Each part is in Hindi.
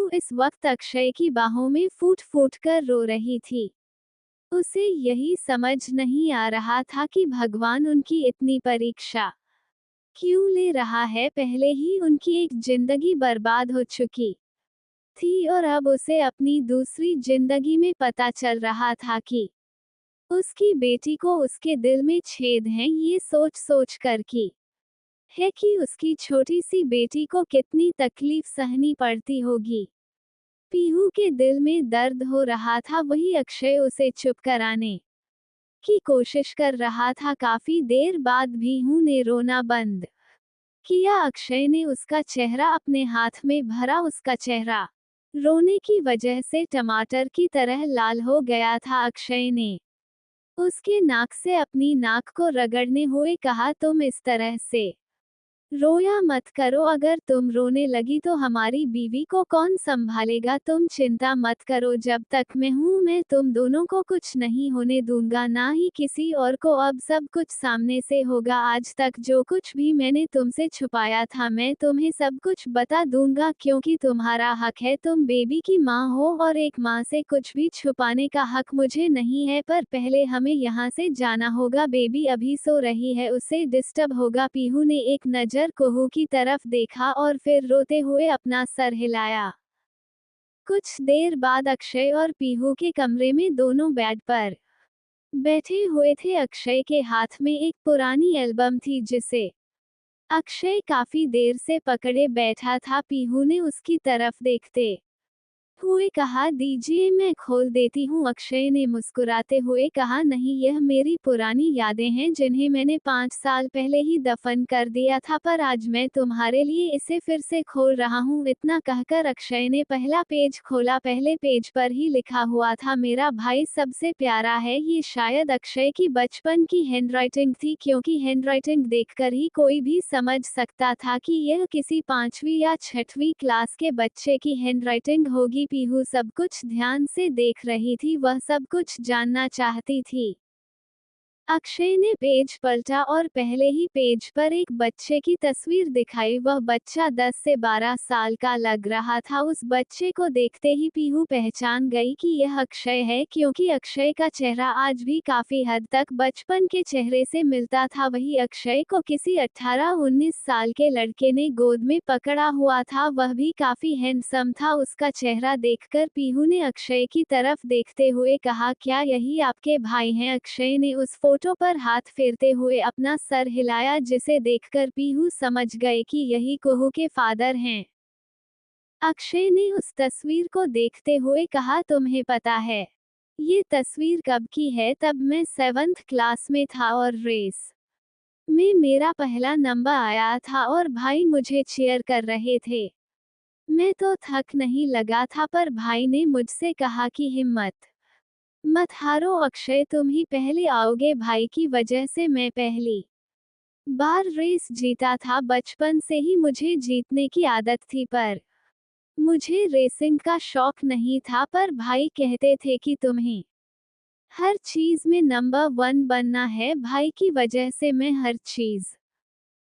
पीहू इस वक्त अक्षय की बाहों में फूट फूट कर रो रही थी। उसे यही समझ नहीं आ रहा था कि भगवान उनकी इतनी परीक्षा क्यों ले रहा है। पहले ही उनकी एक जिंदगी बर्बाद हो चुकी थी और अब उसे अपनी दूसरी जिंदगी में पता चल रहा था कि उसकी बेटी को उसके दिल में छेद हैं। ये सोच सोच कर की है कि उसकी छोटी सी बेटी को कितनी तकलीफ सहनी पड़ती होगी। पीहू के दिल में दर्द हो रहा था, वही अक्षय उसे चुप कराने की कोशिश कर रहा था। काफी देर बाद पीहू ने रोना बंद किया। अक्षय ने उसका चेहरा अपने हाथ में भरा। उसका चेहरा रोने की वजह से टमाटर की तरह लाल हो गया था। अक्षय ने उसके नाक से अपनी नाक को रगड़ने हुए कहा, तुम इस तरह से रोया मत करो। अगर तुम रोने लगी तो हमारी बीवी को कौन संभालेगा। तुम चिंता मत करो, जब तक मैं हूं मैं तुम दोनों को कुछ नहीं होने दूंगा, ना ही किसी और को। अब सब कुछ सामने से होगा। आज तक जो कुछ भी मैंने तुमसे छुपाया था मैं तुम्हें सब कुछ बता दूंगा, क्योंकि तुम्हारा हक है। तुम बेबी की माँ हो और एक माँ से कुछ भी छुपाने का हक मुझे नहीं है। पर पहले हमें यहाँ से जाना होगा। बेबी अभी सो रही है, उसे डिस्टर्ब होगा। पीहू ने एक नजर कुहू की तरफ देखा और फिर रोते हुए अपना सर हिलाया। कुछ देर बाद अक्षय और पीहू के कमरे में दोनों बेड पर बैठे हुए थे। अक्षय के हाथ में एक पुरानी एल्बम थी जिसे अक्षय काफी देर से पकड़े बैठा था। पीहू ने उसकी तरफ देखते हुए कहा, दीजिए मैं खोल देती हूँ। अक्षय ने मुस्कुराते हुए कहा, नहीं, यह मेरी पुरानी यादें हैं जिन्हें मैंने 5 साल पहले ही दफन कर दिया था, पर आज मैं तुम्हारे लिए इसे फिर से खोल रहा हूँ। इतना कहकर अक्षय ने पहला पेज खोला। पहले पेज पर ही लिखा हुआ था, मेरा भाई सबसे प्यारा है। ये शायद अक्षय की बचपन की हैंडराइटिंग थी, क्योंकि हैंडराइटिंग देखकर ही कोई भी समझ सकता था कि यह किसी 5वीं या 6वीं क्लास के बच्चे की हैंडराइटिंग होगी। पीहू सब कुछ ध्यान से देख रही थी, वह सब कुछ जानना चाहती थी। अक्षय ने पेज पलटा और पहले ही पेज पर एक बच्चे की तस्वीर दिखाई। वह बच्चा 10 से 12 साल का लग रहा था। उस बच्चे को देखते ही पीहू पहचान गई कि यह अक्षय है, क्योंकि अक्षय का चेहरा आज भी काफी हद तक बचपन के चेहरे से मिलता था। वही अक्षय को किसी 18-19 साल के लड़के ने गोद में पकड़ा हुआ था, वह भी काफी हैंडसम था। उसका चेहरा देखकर पीहू ने अक्षय की तरफ देखते हुए कहा, क्या यही आपके भाई हैं। अक्षय ने उस फोटो पर हाथ फेरते हुए अपना सर हिलाया, जिसे देखकर पीहू समझ गए कि यही कुहू के फादर हैं। अक्षय ने उस तस्वीर को देखते हुए कहा, तुम्हें पता है ये तस्वीर कब की है। तब मैं 7th क्लास में था और रेस में मेरा पहला नंबर आया था और भाई मुझे चीयर कर रहे थे। मैं तो थक नहीं लगा था, पर भाई ने मुझसे कहा कि हिम्मत मत हारो अक्षय, तुम ही पहले आओगे। भाई की वजह से मैं पहली बार रेस जीता था। बचपन से ही मुझे जीतने की आदत थी, पर मुझे रेसिंग का शौक नहीं था। पर भाई कहते थे कि तुम्हें हर चीज में नंबर 1 बनना है। भाई की वजह से मैं हर चीज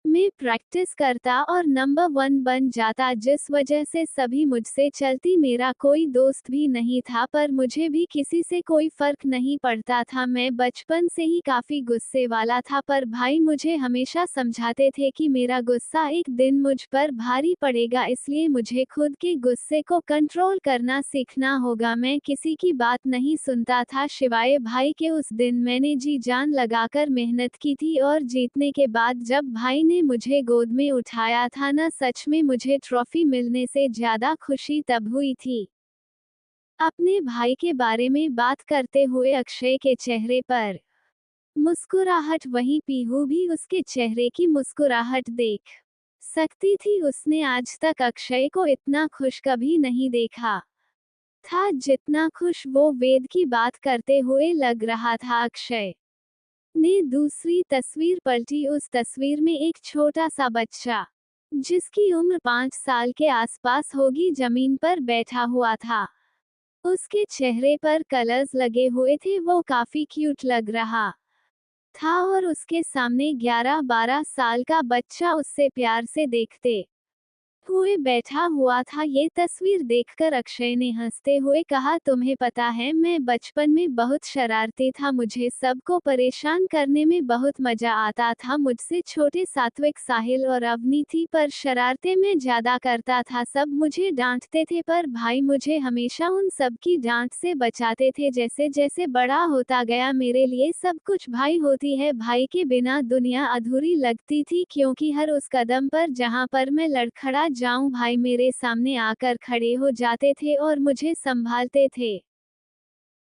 में प्रैक्टिस करता और नंबर 1 बन जाता, जिस वजह से सभी मुझसे चलती। मेरा कोई दोस्त भी नहीं था, पर मुझे भी किसी से कोई फर्क नहीं पड़ता था। मैं बचपन से ही काफी गुस्से वाला था, पर भाई मुझे हमेशा समझाते थे कि मेरा गुस्सा एक दिन मुझ पर भारी पड़ेगा, इसलिए मुझे खुद के गुस्से को कंट्रोल करना सीखना होगा। मैं किसी की बात नहीं सुनता था सिवाय भाई के। उस दिन मैंने जी जान लगाकर मेहनत की थी और जीतने के बाद जब भाई ने मुझे गोद में उठाया था ना, सच में मुझे ट्रॉफी मिलने से ज्यादा खुशी तब हुई थी। अपने भाई के बारे में बात करते हुए अक्षय के चेहरे पर मुस्कुराहट, वहीं पीहू भी उसके चेहरे की मुस्कुराहट देख सकती थी। उसने आज तक अक्षय को इतना खुश कभी नहीं देखा था जितना खुश वो वेद की बात करते हुए लग रहा था। अक्षय ने दूसरी तस्वीर पलटी। उस तस्वीर में एक छोटा सा बच्चा जिसकी उम्र 5 साल के आसपास होगी जमीन पर बैठा हुआ था। उसके चेहरे पर कलर्स लगे हुए थे, वो काफी क्यूट लग रहा था और उसके सामने 11-12 साल का बच्चा उससे प्यार से देखते हुए बैठा हुआ था। ये तस्वीर देखकर अक्षय ने हंसते हुए कहा, तुम्हें पता है मैं बचपन में बहुत शरारती था, मुझे सबको परेशान करने में बहुत मजा आता था। मुझसे छोटे सात्विक, साहिल और अवनी थी, पर शरारतें मैं ज्यादा करता था। सब मुझे डांटते थे पर भाई मुझे हमेशा उन सब की डांट से बचाते थे। जैसे जैसे बड़ा होता गया मेरे लिए सब कुछ भाई होती है। भाई के बिना दुनिया अधूरी लगती थी, क्योंकि हर उस कदम पर जहां पर मैं लड़खड़ा जाऊं भाई मेरे सामने आकर खड़े हो जाते थे और मुझे संभालते थे।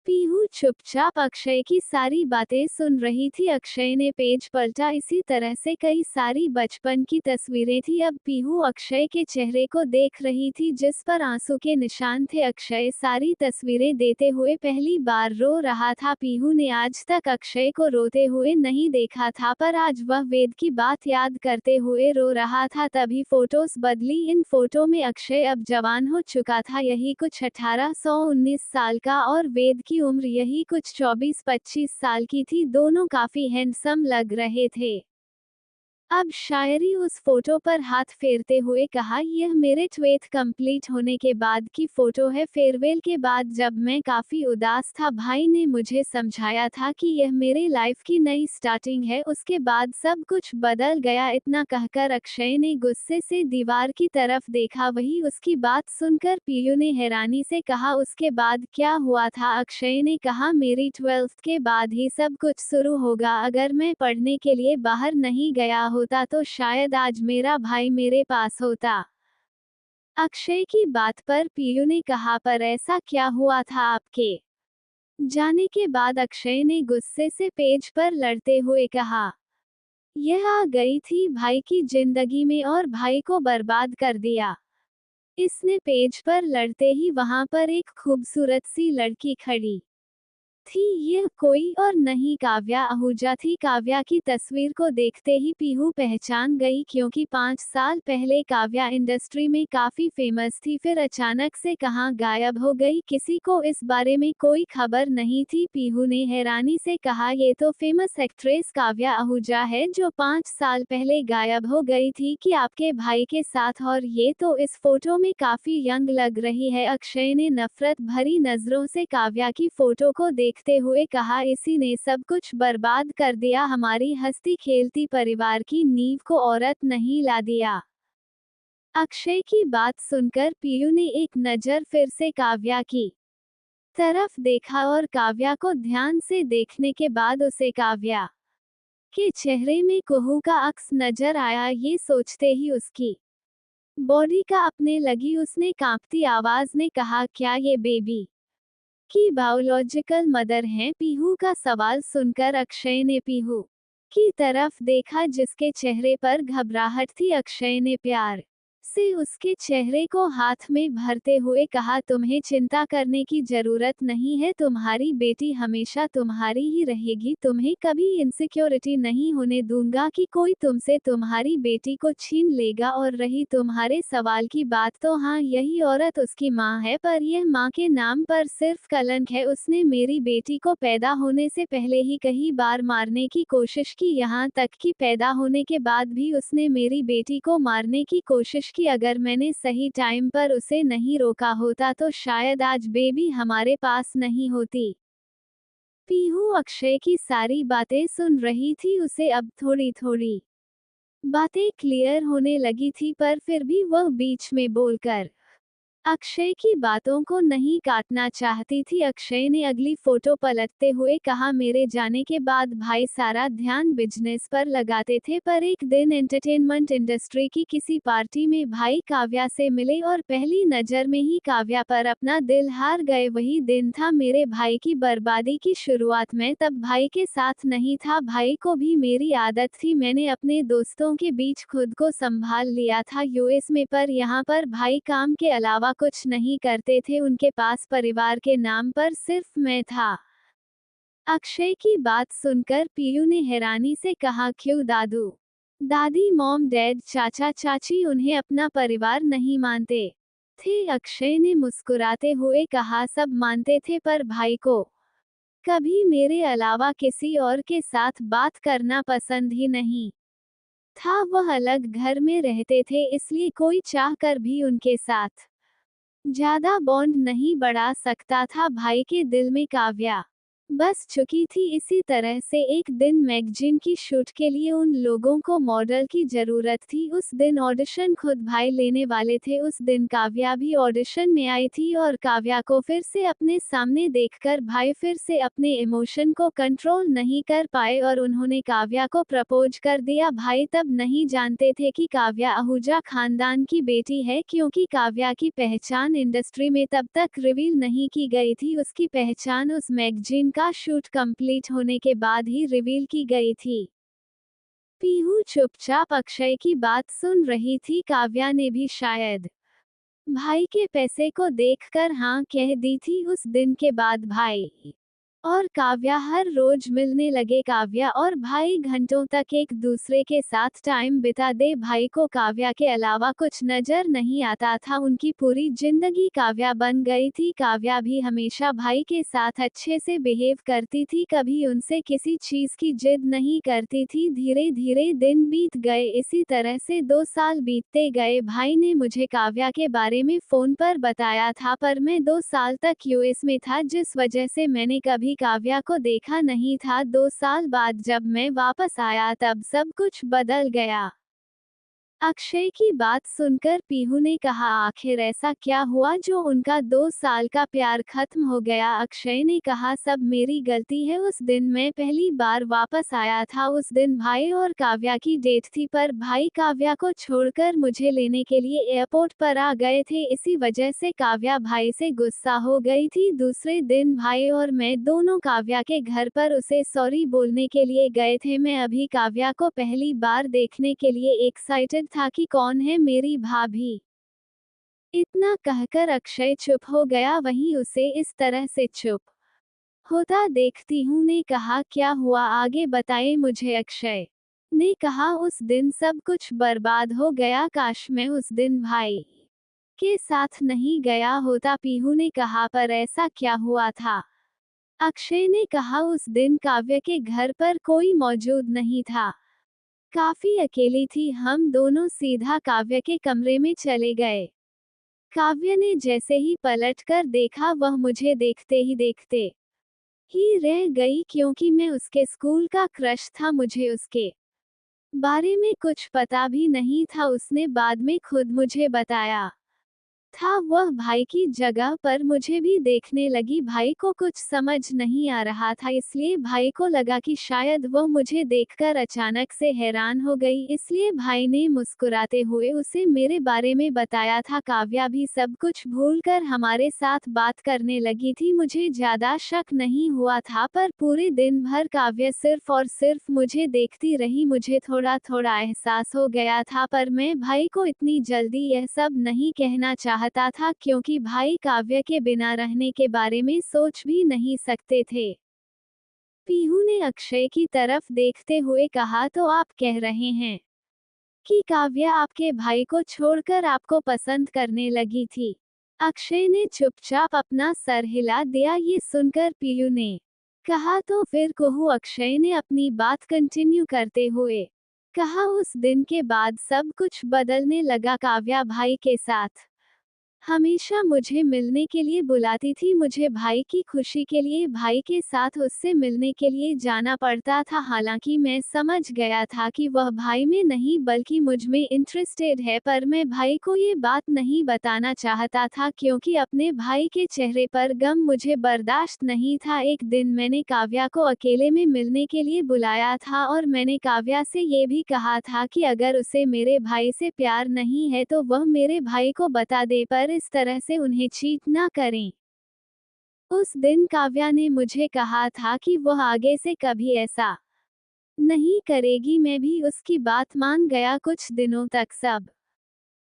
पीहू चुपचाप अक्षय की सारी बातें सुन रही थी। अक्षय ने पेज पलटा, इसी तरह से कई सारी बचपन की तस्वीरें थी। अब पीहू अक्षय के चेहरे को देख रही थी जिस पर आंसू के निशान थे। अक्षय सारी तस्वीरें देते हुए पहली बार रो रहा था। पीहू ने आज तक अक्षय को रोते हुए नहीं देखा था, पर आज वह वेद की बात याद करते हुए रो रहा था। तभी फोटोज बदली। इन फोटो में अक्षय अब जवान हो चुका था, यही कुछ 1819 साल का, और वेद की उम्र यही कुछ 24-25 साल की थी। दोनों काफी हैंडसम लग रहे थे। अब शायरी उस फोटो पर हाथ फेरते हुए कहा, यह मेरे 12th कंप्लीट होने के बाद की फोटो है। फेयरवेल के बाद जब मैं काफी उदास था, भाई ने मुझे समझाया था कि यह मेरे लाइफ की नई स्टार्टिंग है। उसके बाद सब कुछ बदल गया। इतना कहकर अक्षय ने गुस्से से दीवार की तरफ देखा। वही उसकी बात सुनकर पीयू ने हैरानी से कहा, उसके बाद क्या हुआ था? अक्षय ने कहा, मेरी 12th के बाद ही सब कुछ शुरू होगा। अगर मैं पढ़ने के लिए बाहर नहीं गया होता तो शायद आज मेरा भाई मेरे पास होता। अक्षय की बात पर पीयू ने कहा, पर ऐसा क्या हुआ था आपके जाने के बाद? अक्षय ने गुस्से से पेज पर लड़ते हुए कहा, यह आ गई थी भाई की जिंदगी में और भाई को बर्बाद कर दिया। इसने पेज पर लड़ते ही वहां पर एक खूबसूरत सी लड़की खड़ी थी। यह कोई और नहीं काव्या आहूजा थी। काव्या की तस्वीर को देखते ही पीहू पहचान गई, क्योंकि 5 साल पहले काव्या इंडस्ट्री में काफी फेमस थी, फिर अचानक से कहां गायब हो गई। किसी को इस बारे में कोई खबर नहीं थी। पीहू ने हैरानी से कहा, ये तो फेमस एक्ट्रेस काव्या आहूजा है जो 5 साल पहले गायब हो गई थी कि आपके भाई के साथ, और ये तो इस फोटो में काफी यंग लग रही है। अक्षय ने नफरत भरी नजरों से काव्या की फोटो को देखते हुए कहा, इसी ने सब कुछ बर्बाद कर दिया। हमारी हंसती खेलती परिवार की नींव को औरत नहीं ला दिया। अक्षय की बात सुनकर पीयू ने एक नजर फिर से काव्या की तरफ देखा, और काव्या को ध्यान से देखने के बाद उसे काव्या के चेहरे में कुहू का अक्स नजर आया। ये सोचते ही उसकी बॉडी का अपने लगी। उसने कांपती आवाज में कहा, क्या ये बेबी की बायोलॉजिकल मदर हैं? पीहू का सवाल सुनकर अक्षय ने पीहू की तरफ देखा जिसके चेहरे पर घबराहट थी। अक्षय ने प्यार से उसके चेहरे को हाथ में भरते हुए कहा, तुम्हें चिंता करने की जरूरत नहीं है। तुम्हारी बेटी हमेशा तुम्हारी ही रहेगी। तुम्हें कभी इनसिक्योरिटी नहीं होने दूंगा कि कोई तुमसे तुम्हारी बेटी को छीन लेगा। और रही तुम्हारे सवाल की बात, तो हाँ, यही औरत उसकी माँ है, पर यह माँ के नाम पर सिर्फ कलंक है। उसने मेरी बेटी को पैदा होने से पहले ही कई बार मारने की कोशिश की, यहाँ तक कि पैदा होने के बाद भी उसने मेरी बेटी को मारने की कोशिश की। अगर मैंने सही टाइम पर उसे नहीं रोका होता तो शायद आज बेबी हमारे पास नहीं होती। पीहू अक्षय की सारी बातें सुन रही थी। उसे अब थोड़ी थोड़ी बातें क्लियर होने लगी थी, पर फिर भी वह बीच में बोलकर अक्षय की बातों को नहीं काटना चाहती थी। अक्षय ने अगली फोटो पलटते हुए कहा, मेरे जाने के बाद भाई सारा ध्यान बिजनेस पर लगाते थे, पर एक दिन एंटरटेनमेंट इंडस्ट्री की किसी पार्टी में भाई काव्या से मिले और पहली नजर में ही काव्या पर अपना दिल हार गए। वही दिन था मेरे भाई की बर्बादी की शुरुआत। मैं तब भाई के साथ नहीं था, भाई को भी मेरी आदत थी। मैंने अपने दोस्तों के बीच खुद को संभाल लिया था यूएस में, पर यहाँ पर भाई काम के अलावा कुछ नहीं करते थे। उनके पास परिवार के नाम पर सिर्फ मैं था। अक्षय की बात सुनकर पीयू ने हैरानी से कहा, क्यों? दादू दादी, मॉम डैड, चाचा चाची उन्हें अपना परिवार नहीं मानते थे? अक्षय ने मुस्कुराते हुए कहा, सब मानते थे, पर भाई को कभी मेरे अलावा किसी और के साथ बात करना पसंद ही नहीं था। वह अलग घर में रहते थे, इसलिए कोई चाहकर भी उनके साथ ज्यादा बॉन्ड नहीं बढ़ा सकता था। भाई के दिल में काव्या बस चुकी थी। इसी तरह से एक दिन मैगजीन की शूट के लिए उन लोगों को मॉडल की जरूरत थी। उस दिन ऑडिशन खुद भाई लेने वाले थे। उस दिन काव्या भी ऑडिशन में आई थी और काव्या को फिर से अपने सामने देखकर भाई फिर से अपने इमोशन को कंट्रोल नहीं कर पाए और उन्होंने काव्या को प्रपोज कर दिया। भाई तब नहीं जानते थे कि काव्या आहूजा खानदान की बेटी है, क्योंकि काव्या की पहचान इंडस्ट्री में तब तक रिवील नहीं की गई थी। उसकी पहचान उस मैगजीन का शूट कंप्लीट होने के बाद ही रिवील की गई थी। पीहू चुपचाप अक्षय की बात सुन रही थी। काव्या ने भी शायद भाई के पैसे को देखकर हाँ कह दी थी। उस दिन के बाद भाई और काव्या हर रोज मिलने लगे। काव्या और भाई घंटों तक एक दूसरे के साथ टाइम बिता दे। भाई को काव्या के अलावा कुछ नजर नहीं आता था। उनकी पूरी जिंदगी काव्या बन गई थी। काव्या भी हमेशा भाई के साथ अच्छे से बिहेव करती थी, कभी उनसे किसी चीज की जिद नहीं करती थी। धीरे धीरे दिन बीत गए। इसी तरह से 2 साल बीतते गए। भाई ने मुझे काव्या के बारे में फोन पर बताया था, पर मैं 2 साल तक यूएस में था, जिस वजह से मैंने कभी काव्या को देखा नहीं था। 2 साल बाद जब मैं वापस आया तब सब कुछ बदल गया। अक्षय की बात सुनकर पीहू ने कहा, आखिर ऐसा क्या हुआ जो उनका 2 साल का प्यार खत्म हो गया? अक्षय ने कहा, सब मेरी गलती है। उस दिन मैं पहली बार वापस आया था। उस दिन भाई और काव्या की डेट थी, पर भाई काव्या को छोड़कर मुझे लेने के लिए एयरपोर्ट पर आ गए थे। इसी वजह से काव्या भाई से गुस्सा हो गई थी। दूसरे दिन भाई और मैं दोनों काव्या के घर पर उसे सॉरी बोलने के लिए गए थे। मैं अभी काव्या को पहली बार देखने के लिए एक्साइटेड था कि कौन है मेरी भाभी। इतना कहकर अक्षय चुप हो गया। वहीं उसे इस तरह से चुप होता देखती हूँ ने कहा, क्या हुआ आगे बताएं मुझे। अक्षय ने कहा, उस दिन सब कुछ बर्बाद हो गया। काश मैं उस दिन भाई के साथ नहीं गया होता। पीहू ने कहा, पर ऐसा क्या हुआ था? अक्षय ने कहा, उस दिन काव्य के घर पर कोई मौजूद नहीं था। काफी अकेली थी। हम दोनों सीधा काव्य के कमरे में चले गए। काव्य ने जैसे ही पलटकर देखा, वह मुझे देखते ही रह गई, क्योंकि मैं उसके स्कूल का क्रश था। मुझे उसके बारे में कुछ पता भी नहीं था। उसने बाद में खुद मुझे बताया था। वह भाई की जगह पर मुझे भी देखने लगी। भाई को कुछ समझ नहीं आ रहा था, इसलिए भाई को लगा कि शायद वह मुझे देखकर अचानक से हैरान हो गई। इसलिए भाई ने मुस्कुराते हुए उसे मेरे बारे में बताया था। काव्या भी सब कुछ भूलकर हमारे साथ बात करने लगी थी। मुझे ज्यादा शक नहीं हुआ था, पर पूरे दिन भर काव्य सिर्फ और सिर्फ मुझे देखती रही। मुझे थोड़ा थोड़ा एहसास हो गया था, पर मैं भाई को इतनी जल्दी यह सब नहीं कहना चाहता था, क्योंकि भाई काव्य के बिना रहने के बारे में सोच भी नहीं सकते थे। पीहू ने अक्षय की तरफ देखते हुए कहा, तो आप कह रहे हैं कि काव्य आपके भाई को छोड़कर आपको पसंद करने लगी थी? अक्षय ने चुपचाप अपना सर हिला दिया। ये सुनकर पीयू ने कहा, तो फिर कहूँ? अक्षय ने अपनी बात कंटिन्यू करते हुए कहा, उस दिन के बाद सब कुछ बदलने लगा। काव्या भाई के साथ हमेशा मुझे मिलने के लिए बुलाती थी। मुझे भाई की खुशी के लिए भाई के साथ उससे मिलने के लिए जाना पड़ता था। हालांकि मैं समझ गया था कि वह भाई में नहीं बल्कि मुझ में इंटरेस्टेड है, पर मैं भाई को ये बात नहीं बताना चाहता था, क्योंकि अपने भाई के चेहरे पर गम मुझे बर्दाश्त नहीं था। एक दिन मैंने काव्या को अकेले में मिलने के लिए बुलाया था और मैंने काव्या से ये भी कहा था कि अगर उसे मेरे भाई से प्यार नहीं है तो वह मेरे भाई को बता दे, पर इस तरह से उन्हें चीट ना करें। उस दिन काव्या ने मुझे कहा था कि वह आगे से कभी ऐसा नहीं करेगी। मैं भी उसकी बात मान गया। कुछ दिनों तक सब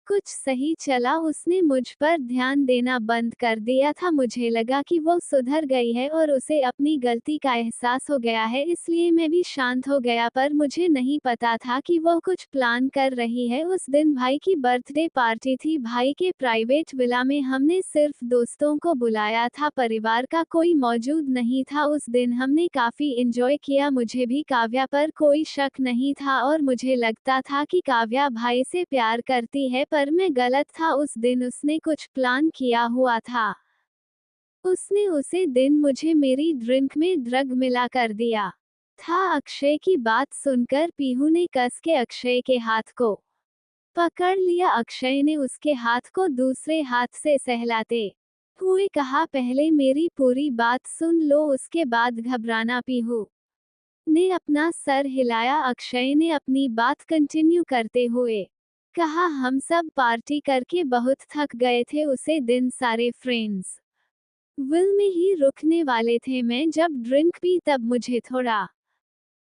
कुछ सही चला, उसने मुझ पर ध्यान देना बंद कर दिया था। मुझे लगा कि वो सुधर गई है और उसे अपनी गलती का एहसास हो गया है, इसलिए मैं भी शांत हो गया, पर मुझे नहीं पता था कि वो कुछ प्लान कर रही है। उस दिन भाई की बर्थडे पार्टी थी। भाई के प्राइवेट विला में हमने सिर्फ दोस्तों को बुलाया था, परिवार का कोई मौजूद नहीं था। उस दिन हमने काफी एंजॉय किया। मुझे भी काव्या पर कोई शक नहीं था और मुझे लगता था कि काव्या भाई से प्यार करती है, पर मैं गलत था। उस दिन उसने कुछ प्लान किया हुआ था। उसने उसे दिन मुझे मेरी ड्रिंक में ड्रग मिला कर दिया था। अक्षय की बात सुनकर पीहू ने कस के अक्षय के हाथ को पकड़ लिया। अक्षय ने उसके हाथ को दूसरे हाथ से सहलाते हुए कहा, पहले मेरी पूरी बात सुन लो, उसके बाद घबराना। पीहू ने अपना सर हिलाया। अक्षय ने अपनी बात कंटिन्यू करते हुए कहा, हम सब पार्टी करके बहुत थक गए थे। उसे दिन सारे फ्रेंड्स विल में ही रुकने वाले थे। मैं जब ड्रिंक पी तब मुझे थोड़ा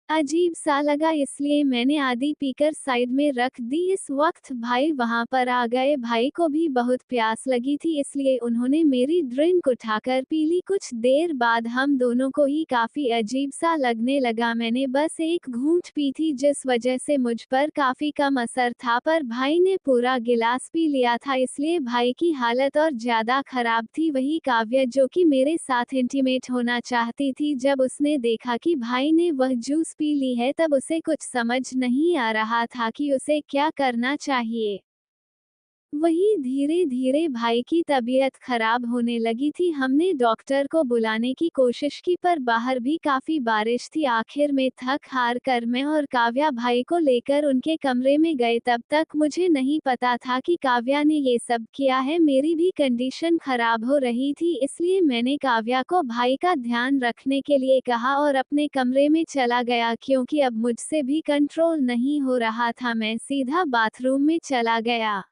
अजीब सा लगा, इसलिए मैंने आधी पीकर साइड में रख दी। इस वक्त भाई वहां पर आ गए। भाई को भी बहुत प्यास लगी थी, इसलिए उन्होंने मेरी ड्रिंक उठाकर पी ली। कुछ देर बाद हम दोनों को ही काफी अजीब सा लगने लगा। मैंने बस एक घूंट पी थी, जिस वजह से मुझ पर काफी कम असर था, पर भाई ने पूरा गिलास पी लिया था, इसलिए भाई की हालत और ज्यादा खराब थी। वही काव्या जो कि मेरे साथ इंटीमेट होना चाहती थी, जब उसने देखा कि भाई ने वह जूस पी ली है, तब उसे कुछ समझ नहीं आ रहा था कि उसे क्या करना चाहिए। वही धीरे धीरे भाई की तबीयत खराब होने लगी थी। हमने डॉक्टर को बुलाने की कोशिश की, पर बाहर भी काफी बारिश थी। आखिर में थक हार कर मैं और काव्या भाई को लेकर उनके कमरे में गए। तब तक मुझे नहीं पता था कि काव्या ने ये सब किया है। मेरी भी कंडीशन खराब हो रही थी, इसलिए मैंने काव्या को भाई का ध्यान रखने के लिए कहा और अपने कमरे में चला गया। क्योंकि अब मुझसे भी कंट्रोल नहीं हो रहा था, मैं सीधा बाथरूम में चला गया।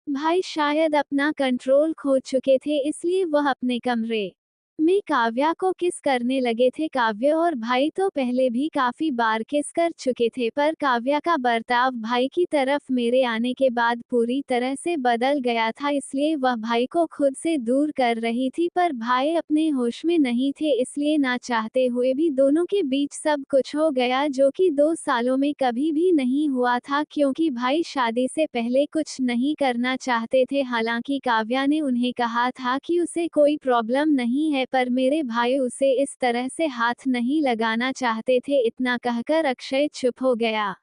भाई शायद अपना कंट्रोल खो चुके थे, इसलिए वह अपने कमरे में काव्या को किस करने लगे थे। काव्या और भाई तो पहले भी काफी बार किस कर चुके थे, पर काव्या का बर्ताव भाई की तरफ मेरे आने के बाद पूरी तरह से बदल गया था, इसलिए वह भाई को खुद से दूर कर रही थी। पर भाई अपने होश में नहीं थे, इसलिए ना चाहते हुए भी दोनों के बीच सब कुछ हो गया, जो कि 2 सालों में कभी भी नहीं हुआ था। क्योंकि भाई शादी से पहले कुछ नहीं करना चाहते थे। हालांकि काव्या ने उन्हें कहा था कि उसे कोई प्रॉब्लम नहीं है, पर मेरे भाई उसे इस तरह से हाथ नहीं लगाना चाहते थे। इतना कहकर अक्षय चुप हो गया।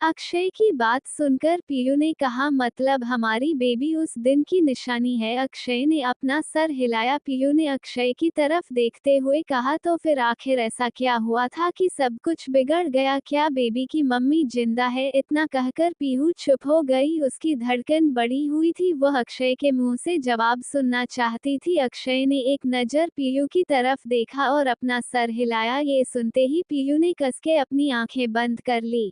अक्षय की बात सुनकर पीयू ने कहा, मतलब हमारी बेबी उस दिन की निशानी है। अक्षय ने अपना सर हिलाया। पीयू ने अक्षय की तरफ देखते हुए कहा, तो फिर आखिर ऐसा क्या हुआ था कि सब कुछ बिगड़ गया? क्या बेबी की मम्मी जिंदा है? इतना कहकर पीयू चुप हो गई। उसकी धड़कन बढ़ी हुई थी, वह अक्षय के मुंह से जवाब सुनना चाहती थी। अक्षय ने एक नजर पीयू की तरफ देखा और अपना सर हिलाया। ये सुनते ही पीयू ने कसके अपनी आंखें बंद कर ली।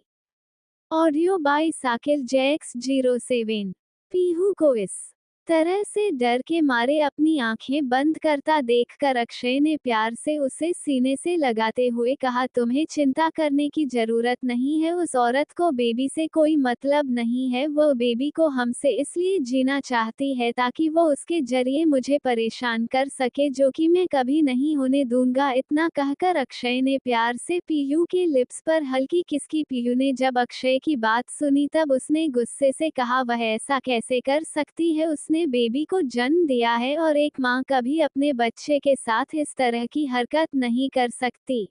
Audio by Sakil Jacks 07। Pihu को इस तरह से डर के मारे अपनी आंखें बंद करता देखकर अक्षय ने प्यार से उसे सीने से लगाते हुए कहा, तुम्हें चिंता करने की जरूरत नहीं है। उस औरत को बेबी से कोई मतलब नहीं है। वो बेबी को हमसे इसलिए जीना चाहती है ताकि वो उसके जरिए मुझे परेशान कर सके, जो कि मैं कभी नहीं होने दूंगा। इतना कहकर अक्षय ने प्यार से पीयू के लिप्स पर हल्की किस की। पीयू ने जब अक्षय की बात सुनी तब उसने गुस्से से कहा, वह ऐसा कैसे कर सकती है? उसने बेबी को जन्म दिया है और एक माँ कभी अपने बच्चे के साथ इस तरह की हरकत नहीं कर सकती।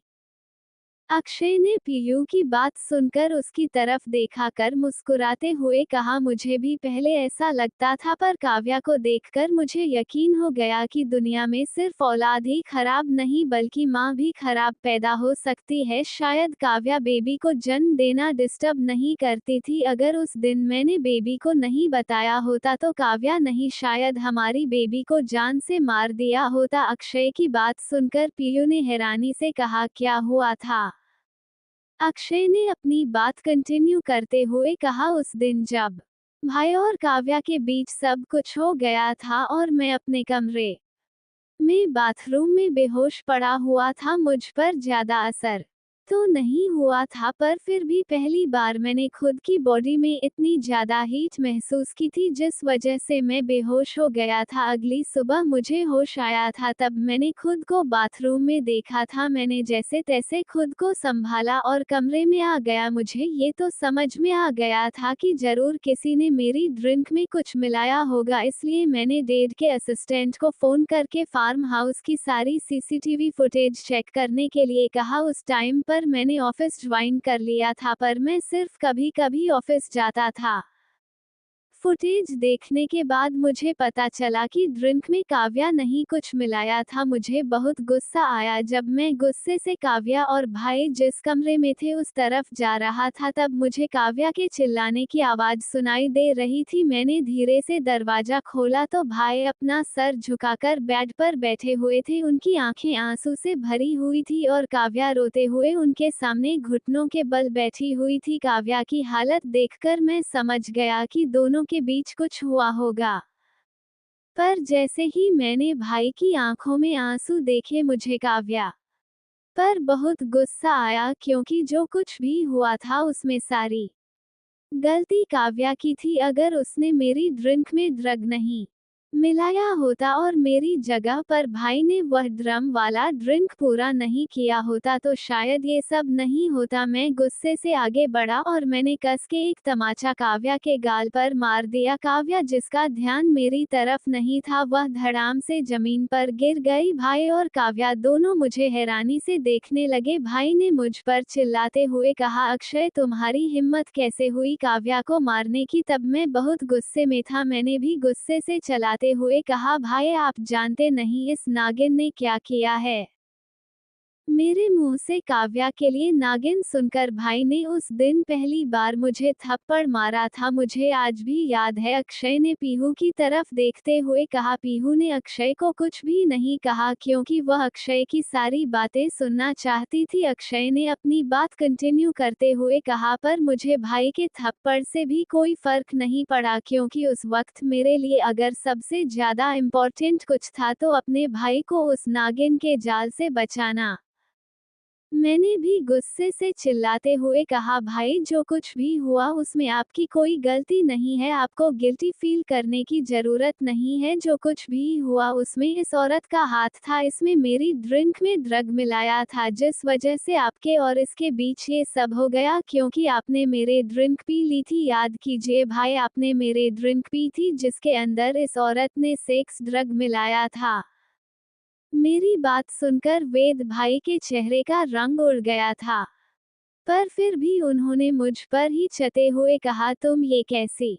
अक्षय ने पीयू की बात सुनकर उसकी तरफ देखा कर मुस्कुराते हुए कहा, मुझे भी पहले ऐसा लगता था, पर काव्या को देखकर मुझे यकीन हो गया कि दुनिया में सिर्फ औलाद ही खराब नहीं बल्कि माँ भी खराब पैदा हो सकती है। शायद काव्या बेबी को जन्म देना डिस्टर्ब नहीं करती थी। अगर उस दिन मैंने बेबी को नहीं बताया होता तो काव्या नहीं, शायद हमारी बेबी को जान से मार दिया होता। अक्षय की बात सुनकर पीयू ने हैरानी से कहा, क्या हुआ था? अक्षय ने अपनी बात कंटिन्यू करते हुए कहा, उस दिन जब भाई और काव्या के बीच सब कुछ हो गया था और मैं अपने कमरे में बाथरूम में बेहोश पड़ा हुआ था, मुझ पर ज्यादा असर तो नहीं हुआ था, पर फिर भी पहली बार मैंने खुद की बॉडी में इतनी ज़्यादा हीट महसूस की थी जिस वजह से मैं बेहोश हो गया था। अगली सुबह मुझे होश आया था, तब मैंने खुद को बाथरूम में देखा था। मैंने जैसे तैसे खुद को संभाला और कमरे में आ गया। मुझे ये तो समझ में आ गया था कि ज़रूर किसी ने मेरी ड्रिंक में कुछ मिलाया होगा, इसलिए मैंने डेड के असिस्टेंट को फ़ोन करके फार्म हाउस की सारी सीसीटीवी फुटेज चेक करने के लिए कहा। उस टाइम पर मैंने ऑफिस ज्वाइन कर लिया था, पर मैं सिर्फ कभी-कभी ऑफिस जाता था। फुटेज देखने के बाद मुझे पता चला कि ड्रिंक में काव्या नहीं कुछ मिलाया था। मुझे बहुत गुस्सा आया। जब मैं गुस्से से काव्या और भाई जिस कमरे में थे उस तरफ जा रहा था, तब मुझे काव्या के चिल्लाने की आवाज़ सुनाई दे रही थी। मैंने धीरे से दरवाज़ा खोला तो भाई अपना सर झुकाकर बेड पर बैठे हुए थे। उनकी आंखें आंसू से भरी हुई थी और काव्या रोते हुए उनके सामने घुटनों के बल बैठी हुई थी। काव्या की हालत देखकर मैं समझ गया कि दोनों के बीच कुछ हुआ होगा। पर जैसे ही मैंने भाई की आंखों में आंसू देखे, मुझे काव्या पर बहुत गुस्सा आया, क्योंकि जो कुछ भी हुआ था उसमें सारी गलती काव्या की थी। अगर उसने मेरी ड्रिंक में ड्रग नहीं मिलाया होता और मेरी जगह पर भाई ने वह ड्रम वाला ड्रिंक पूरा नहीं किया होता, तो शायद ये सब नहीं होता। मैं गुस्से से आगे बढ़ा और मैंने कस के एक तमाचा काव्या के गाल पर मार दिया। काव्या, जिसका ध्यान मेरी तरफ नहीं था, वह धड़ाम से जमीन पर गिर गई। भाई और काव्या दोनों मुझे हैरानी से देखने लगे। भाई ने मुझ पर चिल्लाते हुए कहा, अक्षय, तुम्हारी हिम्मत कैसे हुई काव्या को मारने की? तब मैं बहुत गुस्से में था। मैंने भी गुस्से से चलाते हुए कहा, भाई, आप जानते नहीं इस नागिन ने क्या किया है। मेरे मुंह से काव्या के लिए नागिन सुनकर भाई ने उस दिन पहली बार मुझे थप्पड़ मारा था। मुझे आज भी याद है। अक्षय ने पीहू की तरफ देखते हुए कहा। पीहू ने अक्षय को कुछ भी नहीं कहा, क्योंकि वह अक्षय की सारी बातें सुनना चाहती थी। अक्षय ने अपनी बात कंटिन्यू करते हुए कहा, पर मुझे भाई के थप्पड़ से भी कोई फर्क नहीं पड़ा, क्योंकि उस वक्त मेरे लिए अगर सबसे ज्यादा इम्पोर्टेंट कुछ था तो अपने भाई को उस नागिन के जाल से बचाना। मैंने भी गुस्से से चिल्लाते हुए कहा, भाई, जो कुछ भी हुआ उसमें आपकी कोई गलती नहीं है। आपको गिल्टी फील करने की जरूरत नहीं है। जो कुछ भी हुआ उसमें इस औरत का हाथ था। इसमें मेरी ड्रिंक में ड्रग मिलाया था, जिस वजह से आपके और इसके बीच ये सब हो गया, क्योंकि आपने मेरे ड्रिंक पी ली थी। याद कीजिए भाई, आपने मेरे ड्रिंक पी थी जिसके अंदर इस औरत ने सेक्स ड्रग मिलाया था। मेरी बात सुनकर वेद भाई के चेहरे का रंग उड़ गया था, पर फिर भी उन्होंने मुझ पर ही चते हुए कहा, तुम ये कैसी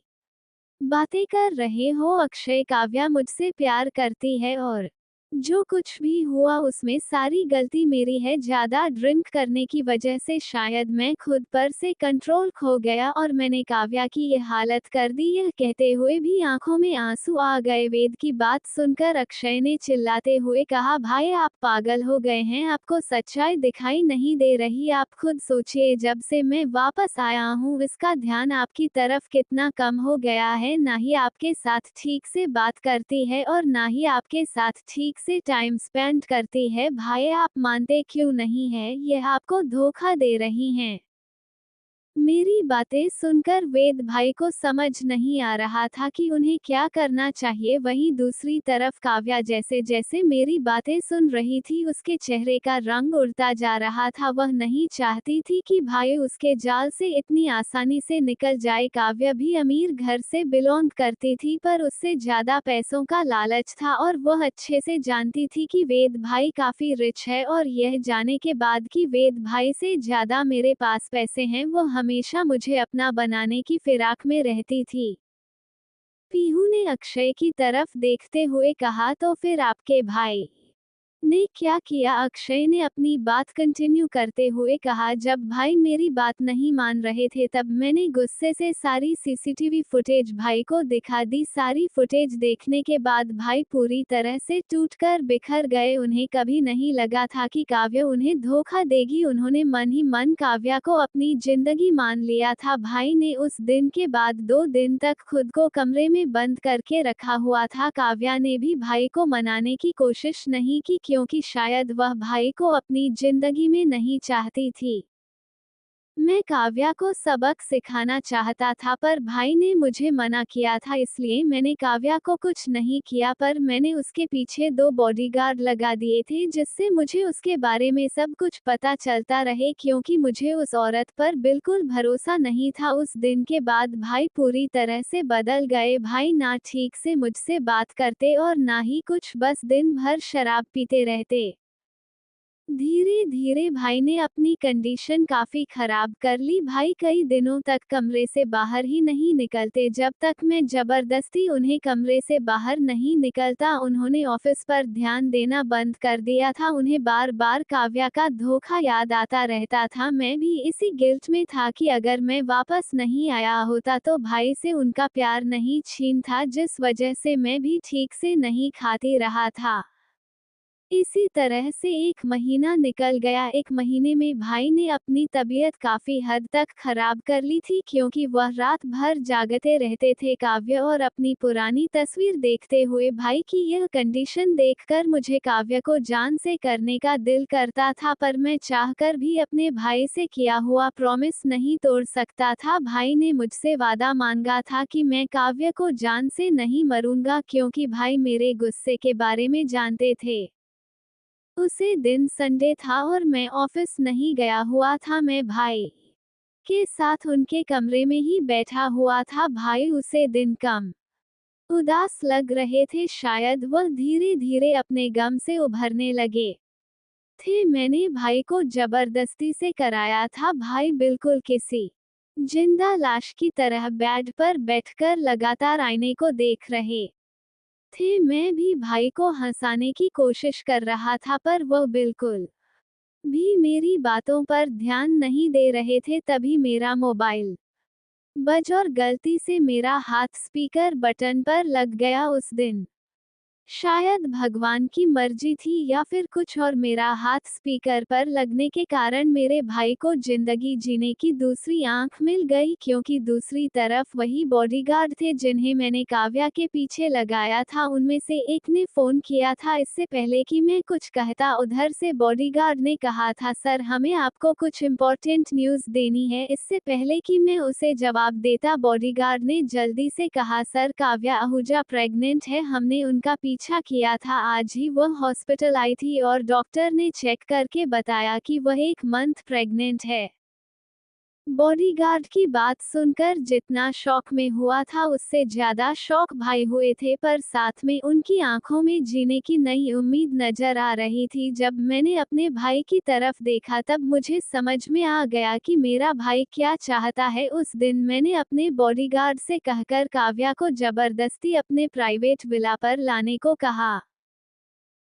बातें कर रहे हो अक्षय? काव्या मुझसे प्यार करती है और जो कुछ भी हुआ उसमें सारी गलती मेरी है। ज्यादा ड्रिंक करने की वजह से शायद मैं खुद पर से कंट्रोल खो गया और मैंने काव्या की ये हालत कर दी। यह कहते हुए भी आंखों में आंसू आ गए। वेद की बात सुनकर अक्षय ने चिल्लाते हुए कहा, भाई, आप पागल हो गए हैं? आपको सच्चाई दिखाई नहीं दे रही? आप खुद सोचिए, जब से मैं वापस आया हूँ इसका ध्यान आपकी तरफ कितना कम हो गया है। ना ही आपके साथ ठीक से बात करती है और ना ही आपके साथ ठीक से टाइम स्पेंड करती है। भाई, आप मानते क्यों नहीं है? यह आपको धोखा दे रही हैं। मेरी बातें सुनकर वेद भाई को समझ नहीं आ रहा था कि उन्हें क्या करना चाहिए। वहीं दूसरी तरफ काव्या जैसे जैसे मेरी बातें सुन रही थी, उसके चेहरे का रंग उड़ता जा रहा था। वह नहीं चाहती थी कि भाई उसके जाल से इतनी आसानी से निकल जाए। काव्या भी अमीर घर से बिलोंग करती थी, पर उससे ज्यादा पैसों का लालच था और वह अच्छे से जानती थी कि वेद भाई काफी रिच है। और यह जाने के बाद कि वेद भाई से ज्यादा मेरे पास पैसे हैं, वो हमेशा मुझे अपना बनाने की फिराक में रहती थी। पीहू ने अक्षय की तरफ देखते हुए कहा, तो फिर आपके भाई ने क्या किया? अक्षय ने अपनी बात कंटिन्यू करते हुए कहा, जब भाई मेरी बात नहीं मान रहे थे तब मैंने गुस्से से सारी सीसीटीवी फुटेज भाई को दिखा दी। सारी फुटेज देखने के बाद भाई पूरी तरह से टूटकर बिखर गए। उन्हें कभी नहीं लगा था कि काव्या उन्हें धोखा देगी। उन्होंने मन ही मन काव्या को अपनी जिंदगी मान लिया था। भाई ने उस दिन के बाद 2 दिन तक खुद को कमरे में बंद करके रखा हुआ था। काव्या ने भी भाई को मनाने की कोशिश नहीं की, क्योंकि शायद वह भाई को अपनी जिंदगी में नहीं चाहती थी। मैं काव्या को सबक सिखाना चाहता था पर भाई ने मुझे मना किया था, इसलिए मैंने काव्या को कुछ नहीं किया, पर मैंने उसके पीछे 2 बॉडीगार्ड लगा दिए थे जिससे मुझे उसके बारे में सब कुछ पता चलता रहे, क्योंकि मुझे उस औरत पर बिल्कुल भरोसा नहीं था। उस दिन के बाद भाई पूरी तरह से बदल गए। भाई ना ठीक से मुझसे बात करते और ना ही कुछ, बस दिन भर शराब पीते रहते। धीरे धीरे भाई ने अपनी कंडीशन काफी खराब कर ली। भाई कई दिनों तक कमरे से बाहर ही नहीं निकलते। जब तक मैं जबरदस्ती उन्हें कमरे से बाहर नहीं निकलता, उन्होंने ऑफिस पर ध्यान देना बंद कर दिया था। उन्हें बार बार काव्या का धोखा याद आता रहता था। मैं भी इसी गिल्ट में था कि अगर मैं वापस नहीं आया होता तो भाई से उनका प्यार नहीं छीन था, जिस वजह से मैं भी ठीक से नहीं खाती रहा था। इसी तरह से 1 महीना निकल गया। 1 महीने में भाई ने अपनी तबीयत काफी हद तक खराब कर ली थी, क्योंकि वह रात भर जागते रहते थे। काव्य और अपनी पुरानी तस्वीर देखते हुए भाई की यह कंडीशन देखकर मुझे काव्य को जान से करने का दिल करता था, पर मैं चाहकर भी अपने भाई से किया हुआ प्रॉमिस नहीं तोड़ सकता था। भाई ने मुझसे वादा मांगा था कि मैं काव्य को जान से नहीं मरूंगा, क्योंकि भाई मेरे गुस्से के बारे में जानते थे। उसे दिन संडे था और मैं ऑफिस नहीं गया हुआ था। मैं भाई के साथ उनके कमरे में ही बैठा हुआ था। भाई उसे दिन कम उदास लग रहे थे, शायद वह धीरे धीरे अपने गम से उभरने लगे थे। मैंने भाई को जबरदस्ती से कराया था। भाई बिल्कुल किसी जिंदा लाश की तरह बेड पर बैठकर लगातार आईने को देख रहे थे। मैं भी भाई को हंसाने की कोशिश कर रहा था, पर वह बिल्कुल भी मेरी बातों पर ध्यान नहीं दे रहे थे। तभी मेरा मोबाइल बज और गलती से मेरा हाथ स्पीकर बटन पर लग गया। उस दिन शायद भगवान की मर्जी थी या फिर कुछ और, मेरा हाथ स्पीकर पर लगने के कारण मेरे भाई को जिंदगी जीने की दूसरी आंख मिल गई, क्योंकि दूसरी तरफ वही बॉडीगार्ड थे जिन्हें मैंने काव्या के पीछे लगाया था। उनमें से एक ने फोन किया था इससे पहले कि मैं कुछ कहता। उधर से बॉडीगार्ड ने कहा था, सर हमें आपको कुछ इम्पोर्टेंट न्यूज देनी है। इससे पहले कि मैं उसे जवाब देता, बॉडीगार्ड ने जल्दी से कहा, सर काव्या आहूजा प्रेग्नेंट है। हमने उनका पीछा किया था, आज ही वह हॉस्पिटल आई थी और डॉक्टर ने चेक करके बताया कि वह 1 मंथ प्रेग्नेंट है। बॉडीगार्ड की बात सुनकर जितना शॉक में हुआ था उससे ज्यादा शॉक भाई हुए थे, पर साथ में उनकी आंखों में जीने की नई उम्मीद नजर आ रही थी। जब मैंने अपने भाई की तरफ देखा तब मुझे समझ में आ गया कि मेरा भाई क्या चाहता है। उस दिन मैंने अपने बॉडीगार्ड से कहकर काव्या को जबरदस्ती अपने प्राइवेट विला पर लाने को कहा।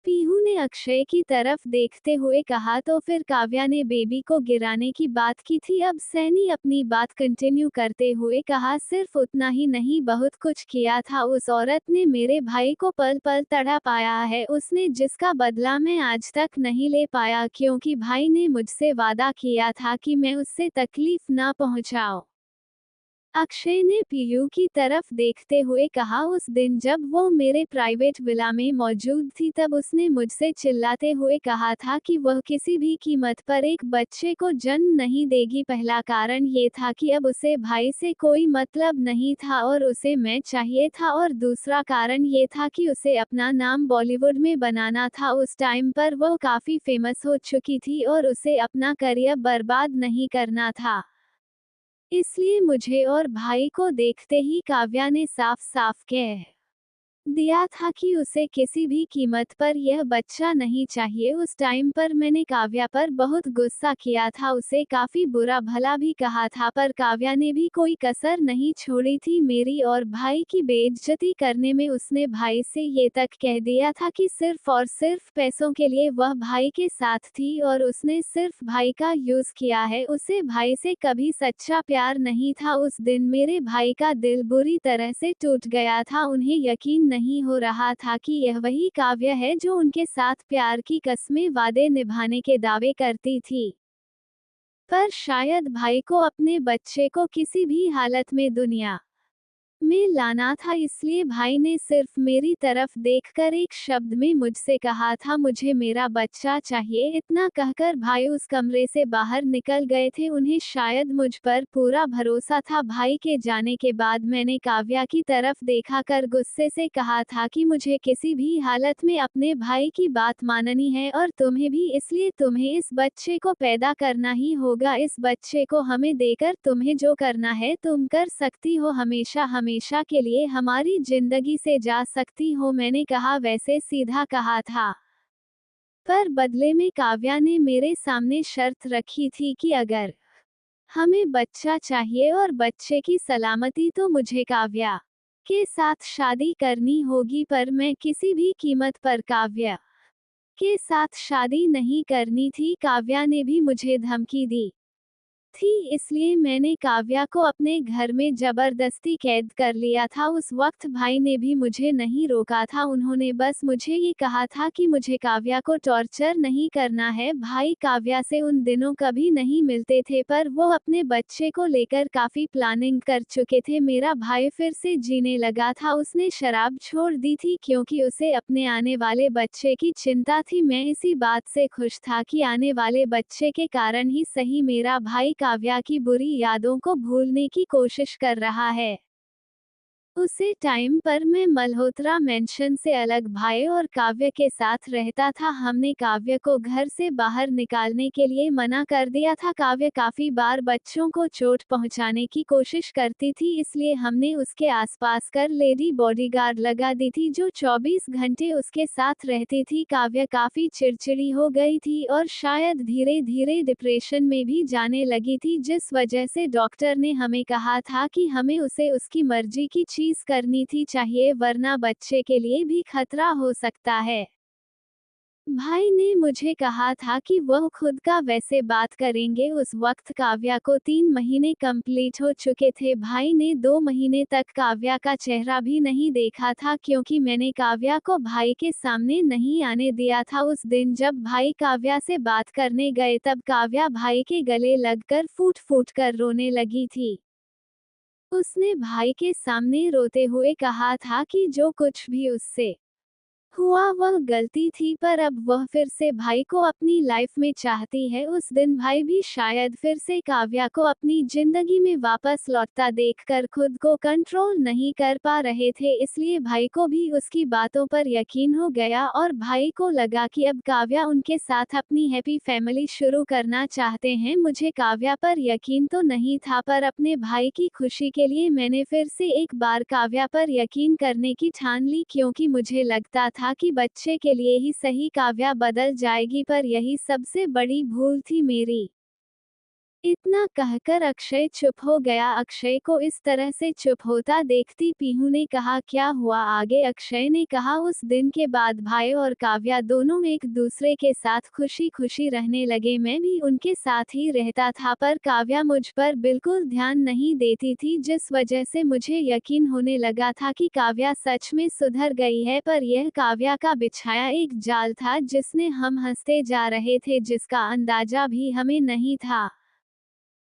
पीहू ने अक्षय की तरफ देखते हुए कहा, तो फिर काव्या ने बेबी को गिराने की बात की थी। अब सैनी अपनी बात कंटिन्यू करते हुए कहा, सिर्फ उतना ही नहीं बहुत कुछ किया था। उस औरत ने मेरे भाई को पल पल तड़पाया है, उसने जिसका बदला मैं आज तक नहीं ले पाया, क्योंकि भाई ने मुझसे वादा किया था कि मैं उससे तकलीफ ना पहुंचाऊं। अक्षय ने पीयू की तरफ देखते हुए कहा, उस दिन जब वो मेरे प्राइवेट विला में मौजूद थी तब उसने मुझसे चिल्लाते हुए कहा था कि वह किसी भी कीमत पर एक बच्चे को जन्म नहीं देगी। पहला कारण ये था कि अब उसे भाई से कोई मतलब नहीं था और उसे मैं चाहिए था, और दूसरा कारण ये था कि उसे अपना नाम बॉलीवुड में बनाना था। उस टाइम पर वो काफी फेमस हो चुकी थी और उसे अपना करियर बर्बाद नहीं करना था। इसलिए मुझे और भाई को देखते ही काव्या ने साफ साफ कह दिया था कि उसे किसी भी कीमत पर यह बच्चा नहीं चाहिए। उस टाइम पर मैंने काव्या पर बहुत गुस्सा किया था, उसे काफी बुरा भला भी कहा था, पर काव्या ने भी कोई कसर नहीं छोड़ी थी मेरी और भाई की बेइज्जती करने में। उसने भाई से ये तक कह दिया था कि सिर्फ और सिर्फ पैसों के लिए वह भाई के साथ थी और उसने सिर्फ भाई का यूज किया है, उसे भाई से कभी सच्चा प्यार नहीं था। उस दिन मेरे भाई का दिल बुरी तरह से टूट गया था। उन्हें यकीन नहीं हो रहा था कि यह वही काव्य है जो उनके साथ प्यार की कस्में वादे निभाने के दावे करती थी। पर शायद भाई को अपने बच्चे को किसी भी हालत में दुनिया में लाना था, इसलिए भाई ने सिर्फ मेरी तरफ देखकर एक शब्द में मुझसे कहा था, मुझे मेरा बच्चा चाहिए। इतना कहकर भाई उस कमरे से बाहर निकल गए थे। उन्हें शायद मुझ पर पूरा भरोसा था। भाई के जाने के बाद मैंने काव्या की तरफ देखा कर गुस्से से कहा था कि मुझे किसी भी हालत में अपने भाई की बात माननी है और तुम्हें भी, इसलिए तुम्हें इस बच्चे को पैदा करना ही होगा। इस बच्चे को हमें देकर तुम्हें जो करना है तुम कर सकती हो, हमेशा हमेशा के लिए हमारी जिंदगी से जा सकती हो। मैंने कहा, वैसे सीधा कहा था, पर बदले में काव्या ने मेरे सामने शर्त रखी थी कि अगर हमें बच्चा चाहिए और बच्चे की सलामती तो मुझे काव्या के साथ शादी करनी होगी। पर मैं किसी भी कीमत पर काव्या के साथ शादी नहीं करनी थी। काव्या ने भी मुझे धमकी दी थी, इसलिए मैंने काव्या को अपने घर में जबरदस्ती कैद कर लिया था। उस वक्त भाई ने भी मुझे नहीं रोका था, उन्होंने बस मुझे ये कहा था कि मुझे काव्या को टॉर्चर नहीं करना है। भाई काव्या से उन दिनों कभी नहीं मिलते थे, पर वो अपने बच्चे को लेकर काफी प्लानिंग कर चुके थे। मेरा भाई फिर से जीने लगा था, उसने शराब छोड़ दी थी क्योंकि उसे अपने आने वाले बच्चे की चिंता थी। मैं इसी बात से खुश था कि आने वाले बच्चे के कारण ही सही मेरा भाई काव्या की बुरी यादों को भूलने की कोशिश कर रहा है। उसी टाइम पर मैं मल्होत्रा मेंशन से अलग भाई और काव्य के साथ रहता था। हमने काव्य को घर से बाहर निकालने के लिए मना कर दिया था। काव्य काफी बार बच्चों को चोट पहुंचाने की कोशिश करती थी, इसलिए हमने उसके आसपास कर लेडी बॉडीगार्ड लगा दी थी जो 24 घंटे उसके साथ रहती थी। काव्य काफी चिड़चिड़ी हो गई थी और शायद धीरे धीरे डिप्रेशन में भी जाने लगी थी, जिस वजह से डॉक्टर ने हमें कहा था कि हमें उसे उसकी मर्जी की चीज करनी थी चाहिए, वरना बच्चे के लिए भी खतरा हो सकता है। भाई ने मुझे कहा था कि वह खुद का वैसे बात करेंगे। उस वक्त काव्या को 3 महीने कंप्लीट हो चुके थे। भाई ने 2 महीने तक काव्या का चेहरा भी नहीं देखा था क्योंकि मैंने काव्या को भाई के सामने नहीं आने दिया था। उस दिन जब भाई काव्या से बात करने गए तब काव्या भाई के गले लगकर फूट फूट कर रोने लगी थी। उसने भाई के सामने रोते हुए कहा था कि जो कुछ भी उससे हुआ वह गलती थी, पर अब वह फिर से भाई को अपनी लाइफ में चाहती है। उस दिन भाई भी शायद फिर से काव्या को अपनी जिंदगी में वापस लौटता देखकर खुद को कंट्रोल नहीं कर पा रहे थे, इसलिए भाई को भी उसकी बातों पर यकीन हो गया और भाई को लगा कि अब काव्या उनके साथ अपनी हैप्पी फैमिली शुरू करना चाहते हैं। मुझे काव्या पर यकीन तो नहीं था, पर अपने भाई की खुशी के लिए मैंने फिर से एक बार काव्या पर यकीन करने की ठान ली क्योंकि मुझे लगता था कि बच्चे के लिए ही सही काव्या बदल जाएगी, पर यही सबसे बड़ी भूल थी मेरी। इतना कहकर अक्षय चुप हो गया। अक्षय को इस तरह से चुप होता देखती पीहू ने कहा, क्या हुआ आगे? अक्षय ने कहा, उस दिन के बाद भाई और काव्या दोनों एक दूसरे के साथ खुशी खुशी रहने लगे। मैं भी उनके साथ ही रहता था, पर काव्या मुझ पर बिल्कुल ध्यान नहीं देती थी, जिस वजह से मुझे यकीन होने लगा था कि काव्या सच में सुधर गई है। पर यह काव्या का बिछाया एक जाल था जिसने हम हंसते जा रहे थे, जिसका अंदाजा भी हमें नहीं था।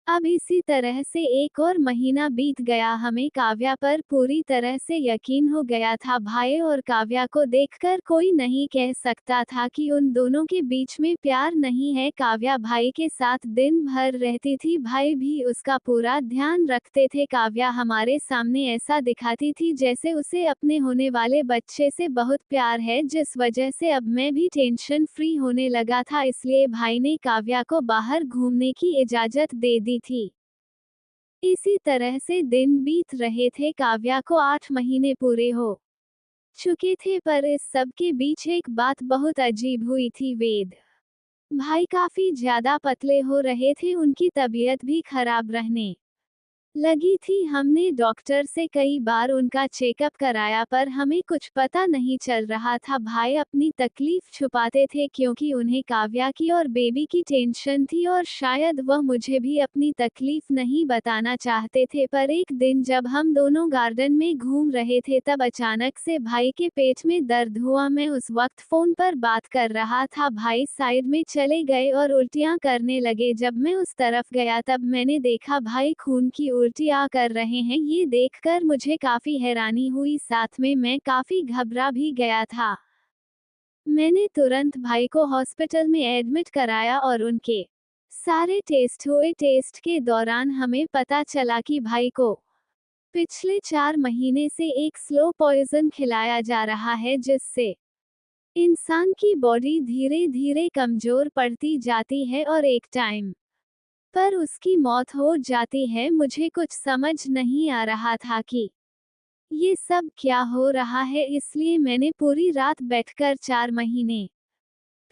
अब इसी तरह से एक और महीना बीत गया। हमें काव्या पर पूरी तरह से यकीन हो गया था। भाई और काव्या को देखकर कोई नहीं कह सकता था कि उन दोनों के बीच में प्यार नहीं है। काव्या भाई के साथ दिन भर रहती थी, भाई भी उसका पूरा ध्यान रखते थे। काव्या हमारे सामने ऐसा दिखाती थी जैसे उसे अपने होने वाले बच्चे से बहुत प्यार है, जिस वजह से अब मैं भी टेंशन फ्री होने लगा था, इसलिए भाई ने काव्या को बाहर घूमने की इजाजत दे दी थी। इसी तरह से दिन बीत रहे थे। काव्या को 8 महीने पूरे हो चुके थे, पर इस सब के बीच एक बात बहुत अजीब हुई थी। वेद भाई काफी ज्यादा पतले हो रहे थे, उनकी तबीयत भी खराब रहने लगी थी। हमने डॉक्टर से कई बार उनका चेकअप कराया, पर हमें कुछ पता नहीं चल रहा था। भाई अपनी तकलीफ छुपाते थे क्योंकि उन्हें काव्या की और बेबी की टेंशन थी और शायद वह मुझे भी अपनी तकलीफ नहीं बताना चाहते थे। पर एक दिन जब हम दोनों गार्डन में घूम रहे थे तब अचानक से भाई के पेट में दर्द हुआ। मैं उस वक्त फोन पर बात कर रहा था, भाई साइड में चले गए और उल्टियां करने लगे। जब मैं उस तरफ गया तब मैंने देखा भाई खून की उल्टियाँ कर रहे हैं, ये देखकर मुझे काफी हैरानी हुई, साथ में मैं काफी घबरा भी गया था। मैंने तुरंत भाई को हॉस्पिटल में एडमिट कराया और उनके सारे टेस्ट हुए। टेस्ट के दौरान हमें पता चला कि भाई को पिछले 4 महीने से एक स्लो पॉइजन खिलाया जा रहा है, जिससे इंसान की बॉडी धीरे धीरे कमजोर पड़ती जाती है और एक टाइम पर उसकी मौत हो जाती है। मुझे कुछ समझ नहीं आ रहा था कि ये सब क्या हो रहा है, इसलिए मैंने पूरी रात बैठकर 4 महीने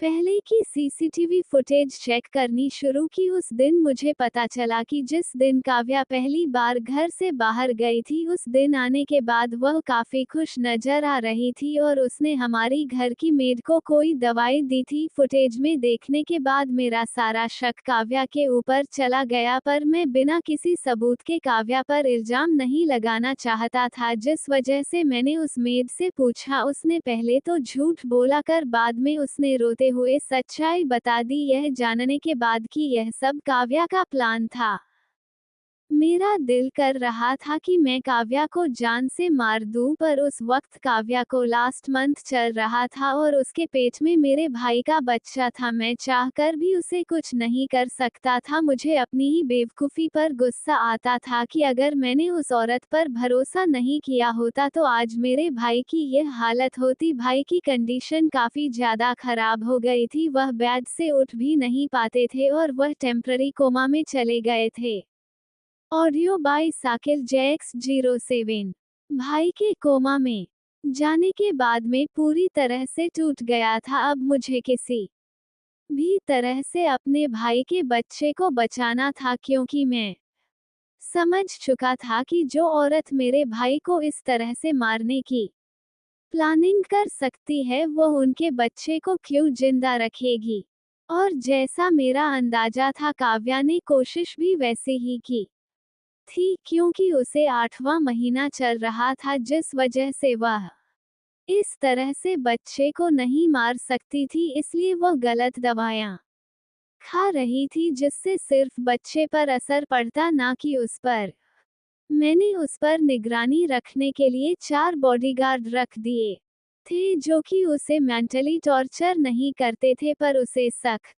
पहले की सीसीटीवी फुटेज चेक करनी शुरू की। उस दिन मुझे पता चला कि जिस दिन काव्या पहली बार घर से बाहर गई थी, उस दिन आने के बाद वह काफी खुश नजर आ रही थी और उसने हमारी घर की मेड को कोई दवाई दी थी। फुटेज में देखने के बाद मेरा सारा शक काव्या के ऊपर चला गया, पर मैं बिना किसी सबूत के काव्या पर इल्जाम नहीं लगाना चाहता था, जिस वजह से मैंने उस मेड से पूछा। उसने पहले तो झूठ बोला कर बाद में उसने रोते हुए सच्चाई बता दी, यह जानने के बाद कि यह सब काव्या का प्लान था। मेरा दिल कर रहा था कि मैं काव्या को जान से मार दूं, पर उस वक्त काव्या को लास्ट मंथ चल रहा था और उसके पेट में मेरे भाई का बच्चा था। मैं चाहकर भी उसे कुछ नहीं कर सकता था। मुझे अपनी ही बेवकूफ़ी पर गुस्सा आता था कि अगर मैंने उस औरत पर भरोसा नहीं किया होता तो आज मेरे भाई की यह हालत होती। भाई की कंडीशन काफ़ी ज़्यादा खराब हो गई थी, वह बेड से उठ भी नहीं पाते थे और वह टेम्पररी कोमा में चले गए थे। Audio by Sakil JX07। भाई के कोमा में जाने के बाद मैं पूरी तरह से टूट गया था। अब मुझे किसी भी तरह से अपने भाई के बच्चे को बचाना था, क्योंकि मैं समझ चुका था कि जो औरत मेरे भाई को इस तरह से मारने की प्लानिंग कर सकती है, वह उनके बच्चे को क्यों जिंदा रखेगी। और जैसा मेरा अंदाजा था, काव्या ने कोशिश भी वैसे ही की थी, क्योंकि उसे 8वां महीना चल रहा था, जिस वजह से वह इस तरह से बच्चे को नहीं मार सकती थी। इसलिए वह गलत दवाएं खा रही थी, जिससे सिर्फ बच्चे पर असर पड़ता, ना कि उस पर। मैंने उस पर निगरानी रखने के लिए 4 बॉडीगार्ड रख दिए थे, जो कि उसे मेंटली टॉर्चर नहीं करते थे, पर उसे सख्त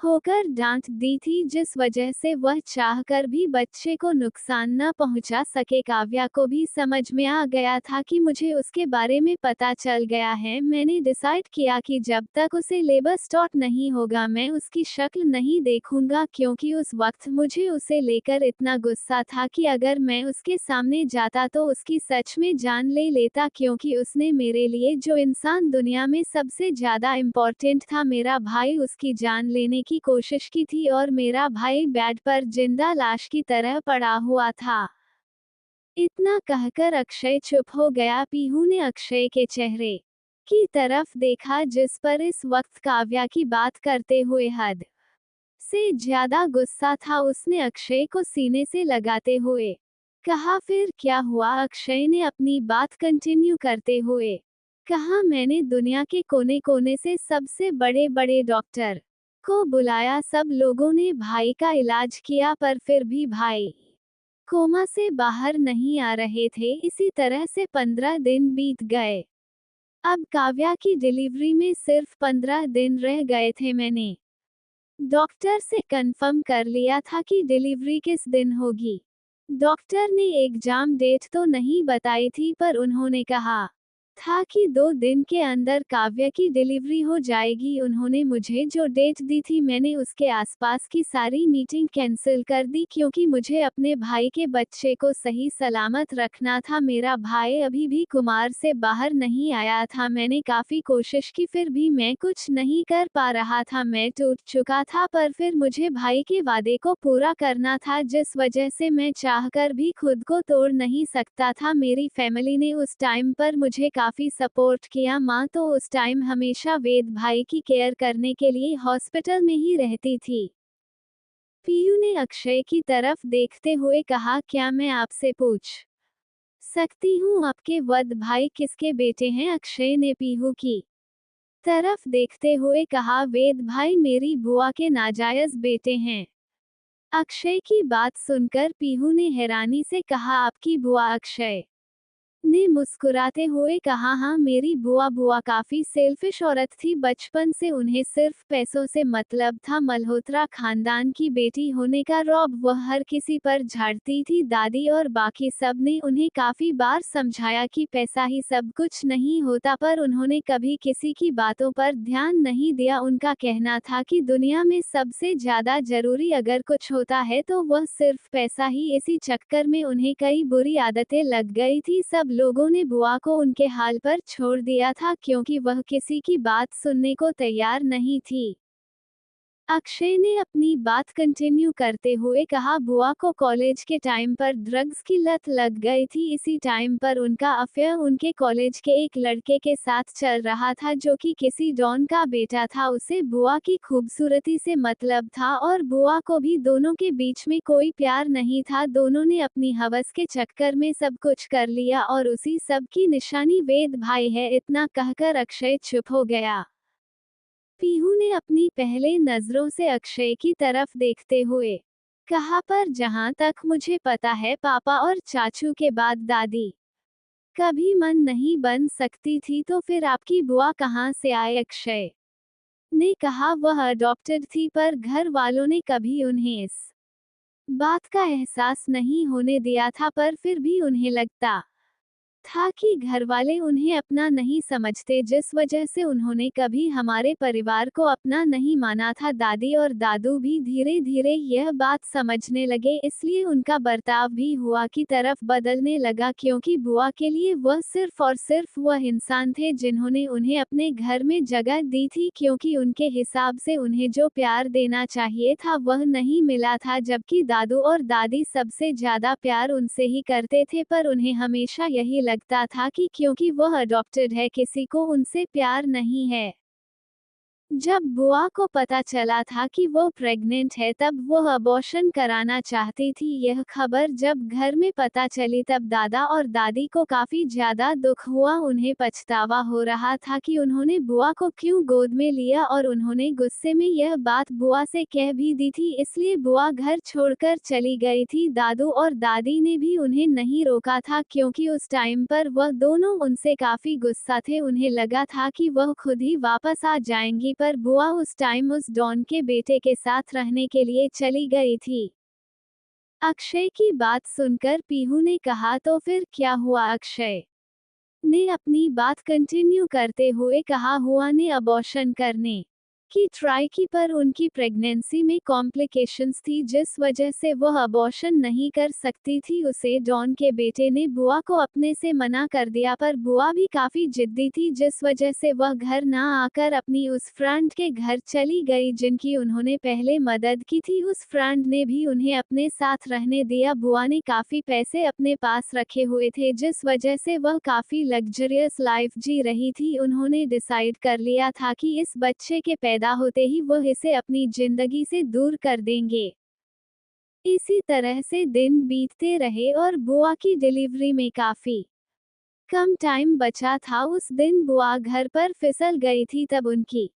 होकर डांट दी थी, जिस वजह से वह चाहकर भी बच्चे को नुकसान न पहुंचा सके। काव्या को भी समझ में आ गया था कि मुझे उसके बारे में पता चल गया है। मैंने डिसाइड किया कि जब तक उसे लेबर स्टार्ट नहीं होगा मैं उसकी शक्ल नहीं देखूंगा, क्योंकि उस वक्त मुझे उसे लेकर इतना गुस्सा था कि अगर मैं उसके सामने जाता तो उसकी सच में जान ले लेता, क्योंकि उसने मेरे लिए जो इंसान दुनिया में सबसे ज्यादा इम्पोर्टेंट था, मेरा भाई, उसकी जान लेने की कोशिश की थी और मेरा भाई बेड पर जिंदा लाश की तरह पड़ा हुआ था। इतना कहकर अक्षय चुप हो गया। पीहू ने अक्षय के चेहरे की तरफ देखा, जिस पर इस वक्त काव्या की बात करते हुए हद से ज्यादा गुस्सा था। उसने अक्षय को सीने से लगाते हुए कहा, फिर क्या हुआ? अक्षय ने अपनी बात कंटिन्यू करते हुए कहा, मैंने दुनिया के कोने कोने से सबसे बड़े बड़े डॉक्टर को बुलाया, सब लोगों ने भाई का इलाज किया, पर फिर भी भाई कोमा से बाहर नहीं आ रहे थे। इसी तरह से 15 दिन बीत गए। अब काव्या की डिलीवरी में सिर्फ 15 दिन रह गए थे। मैंने डॉक्टर से कंफर्म कर लिया था कि डिलीवरी किस दिन होगी। डॉक्टर ने एग्जाम डेट तो नहीं बताई थी, पर उन्होंने कहा था कि 2 दिन के अंदर काव्या की डिलीवरी हो जाएगी। उन्होंने मुझे जो डेट दी थी, मैंने उसके आसपास की सारी मीटिंग कैंसिल कर दी, क्योंकि मुझे अपने भाई के बच्चे को सही सलामत रखना था। मेरा भाई अभी भी कुमार से बाहर नहीं आया था। मैंने काफी कोशिश की, फिर भी मैं कुछ नहीं कर पा रहा था। मैं टूट चुका था, पर फिर मुझे भाई के वादे को पूरा करना था, जिस वजह से मैं चाहकर भी खुद को तोड़ नहीं सकता था। मेरी फैमिली ने उस टाइम पर मुझे काफी सपोर्ट किया। माँ तो उस टाइम हमेशा वेद भाई की केयर करने के लिए हॉस्पिटल में ही रहती थी। पीयू ने अक्षय की तरफ देखते हुए कहा, क्या मैं आपसे पूछ सकती हूँ आपके वद भाई किसके बेटे हैं? अक्षय ने पीहू की तरफ देखते हुए कहा, वेद भाई मेरी बुआ के नाजायज बेटे हैं। अक्षय की बात सुनकर पीहू ने हैरानी से कहा, आपकी बुआ? अक्षय ने मुस्कुराते हुए कहा, हाँ, मेरी बुआ काफी सेल्फिश औरत थी। बचपन से उन्हें सिर्फ पैसों से मतलब था। मल्होत्रा खानदान की बेटी होने का रौब वह हर किसी पर झाड़ती थी। दादी और बाकी सब ने उन्हें काफी बार समझाया कि पैसा ही सब कुछ नहीं होता, पर उन्होंने कभी किसी की बातों पर ध्यान नहीं दिया। उनका कहना था कि दुनिया में सबसे ज्यादा जरूरी अगर कुछ होता है तो वह सिर्फ पैसा ही। इसी चक्कर में उन्हें कई बुरी आदतें लग गई थी। सब लोगों ने बुआ को उनके हाल पर छोड़ दिया था क्योंकि वह किसी की बात सुनने को तैयार नहीं थी। अक्षय ने अपनी बात कंटिन्यू करते हुए कहा, बुआ को कॉलेज के टाइम पर ड्रग्स की लत लग गई थी। इसी टाइम पर उनका अफेयर उनके कॉलेज के एक लड़के के साथ चल रहा था जो कि किसी डॉन का बेटा था। उसे बुआ की खूबसूरती से मतलब था और बुआ को भी दोनों के बीच में कोई प्यार नहीं था। दोनों ने अपनी हवस के चक्कर में सब कुछ कर लिया और उसी सब की निशानी वेद भाई है। इतना कहकर अक्षय चुप हो गया। पीहू ने अपनी पहले नजरों से अक्षय की तरफ देखते हुए कहा, पर जहां तक मुझे पता है पापा और चाचू के बाद दादी कभी मन नहीं बन सकती थी, तो फिर आपकी बुआ कहां से आए? अक्षय ने कहा, वह अडॉप्टेड थी, पर घर वालों ने कभी उन्हें इस बात का एहसास नहीं होने दिया था। पर फिर भी उन्हें लगता था कि घरवाले उन्हें अपना नहीं समझते, जिस वजह से उन्होंने कभी हमारे परिवार को अपना नहीं माना था। दादी और दादू भी धीरे धीरे यह बात समझने लगे, इसलिए उनका बर्ताव भी हुआ की तरफ बदलने लगा, क्योंकि बुआ के लिए वह सिर्फ और सिर्फ वह इंसान थे जिन्होंने उन्हें अपने घर में जगह दी थी, क्योंकि उनके हिसाब से उन्हें जो प्यार देना चाहिए था वह नहीं मिला था। जबकि दादू और दादी सबसे ज्यादा प्यार उनसे ही करते थे, पर उन्हें हमेशा यही लगता था कि क्योंकि वह अडॉप्टेड है किसी को उनसे प्यार नहीं है। जब बुआ को पता चला था कि वो प्रेग्नेंट है तब वह अबॉर्शन कराना चाहती थी। यह खबर जब घर में पता चली तब दादा और दादी को काफी ज्यादा दुख हुआ। उन्हें पछतावा हो रहा था कि उन्होंने बुआ को क्यों गोद में लिया और उन्होंने गुस्से में यह बात बुआ से कह भी दी थी, इसलिए बुआ घर छोड़कर चली गई थी। दादू और दादी ने भी उन्हें नहीं रोका था क्योंकि उस टाइम पर वह दोनों उनसे काफी गुस्सा थे। उन्हें लगा था कि वह खुद ही वापस आ जाएंगी, पर बुआ उस टाइम उस डॉन के बेटे के साथ रहने के लिए चली गई थी। अक्षय की बात सुनकर पीहू ने कहा, तो फिर क्या हुआ? अक्षय ने अपनी बात कंटिन्यू करते हुए कहा, हुआ ने अबॉर्शन करने की ट्राई की, पर उनकी प्रेगनेंसी में कॉम्प्लिकेशंस थी जिस वजह से वह अबॉर्शन नहीं कर सकती थी। उसे डॉन के बेटे ने बुआ को अपने से मना कर दिया, पर बुआ भी काफी जिद्दी थी जिस वजह से वह घर ना आकर अपनी उस फ्रेंड के घर चली गई जिनकी उन्होंने पहले मदद की थी। उस फ्रेंड ने भी उन्हें अपने साथ रहने दिया। बुआ ने काफी पैसे अपने पास रखे हुए थे जिस वजह से वह काफी लग्जरियस लाइफ जी रही थी। उन्होंने डिसाइड कर लिया था कि इस बच्चे के पैदा होते ही वह इसे अपनी जिंदगी से दूर कर देंगे। इसी तरह से दिन बीतते रहे और बुआ की डिलीवरी में काफी कम टाइम बचा था। उस दिन बुआ घर पर फिसल गई थी, तब उनकी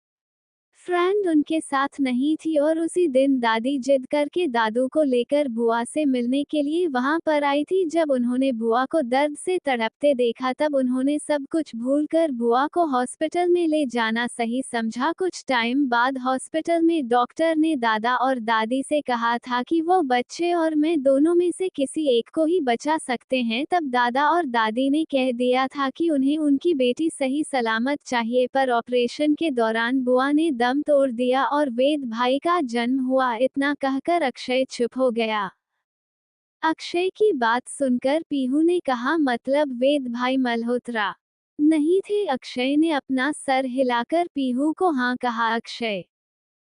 फ्रेंड उनके साथ नहीं थी और उसी दिन दादी जिद करके दादू को लेकर बुआ से मिलने के लिए वहां पर आई थी। जब उन्होंने बुआ को दर्द से तड़पते देखा तब उन्होंने सब कुछ भूलकर बुआ को हॉस्पिटल में ले जाना सही समझा। कुछ टाइम बाद हॉस्पिटल में डॉक्टर ने दादा और दादी से कहा था कि वो बच्चे और मैं दोनों में से किसी एक को ही बचा सकते हैं। तब दादा और दादी ने कह दिया था कि उन्हें उनकी बेटी सही सलामत चाहिए, पर ऑपरेशन के दौरान बुआ ने दम तोड़ दिया और वेद भाई का जन्म हुआ। इतना कहकर अक्षय चुप हो गया। अक्षय की बात सुनकर पीहू ने कहा, मतलब वेद भाई मल्होत्रा नहीं थे? अक्षय ने अपना सर हिलाकर पीहू को हाँ कहा। अक्षय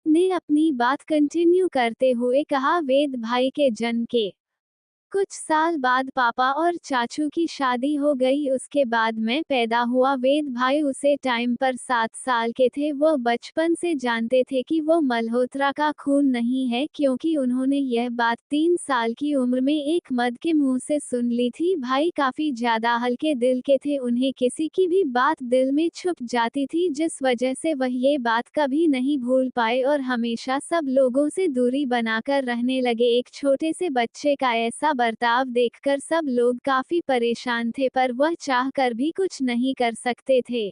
ने अपनी बात कंटिन्यू करते हुए कहा, वेद भाई के जन्म के कुछ साल बाद पापा और चाचू की शादी हो गई। उसके बाद मैं पैदा हुआ। वेद भाई उसे टाइम पर 7 साल के थे। वह बचपन से जानते थे कि वो मल्होत्रा का खून नहीं है, क्योंकि उन्होंने यह बात 3 साल की उम्र में एक मर्द के मुंह से सुन ली थी। भाई काफी ज्यादा हल्के दिल के थे। उन्हें किसी की भी बात दिल में छुप जाती थी, जिस वजह से वह ये बात कभी नहीं भूल पाए और हमेशा सब लोगों से दूरी बनाकर रहने लगे। एक छोटे से बच्चे का ऐसा बर्ताव देखकर सब लोग काफी परेशान थे, पर वह चाहकर भी कुछ नहीं कर सकते थे।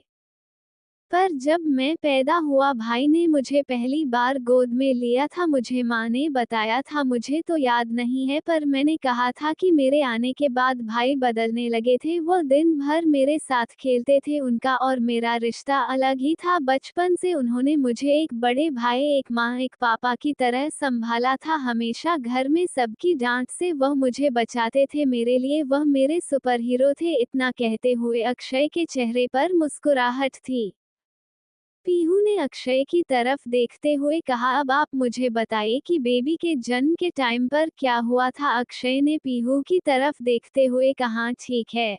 पर जब मैं पैदा हुआ, भाई ने मुझे पहली बार गोद में लिया था। मुझे माँ ने बताया था, मुझे तो याद नहीं है, पर मैंने कहा था कि मेरे आने के बाद भाई बदलने लगे थे। वो दिन भर मेरे साथ खेलते थे। उनका और मेरा रिश्ता अलग ही था। बचपन से उन्होंने मुझे एक बड़े भाई, एक माँ, एक पापा की तरह संभाला था। हमेशा घर में सबकी डांट से वह मुझे बचाते थे। मेरे लिए वह मेरे सुपर हीरो थे। इतना कहते हुए अक्षय के चेहरे पर मुस्कुराहट थी। पीहू ने अक्षय की तरफ देखते हुए कहा, अब आप मुझे बताइए कि बेबी के जन्म के टाइम पर क्या हुआ था। अक्षय ने पीहू की तरफ देखते हुए कहा, ठीक है।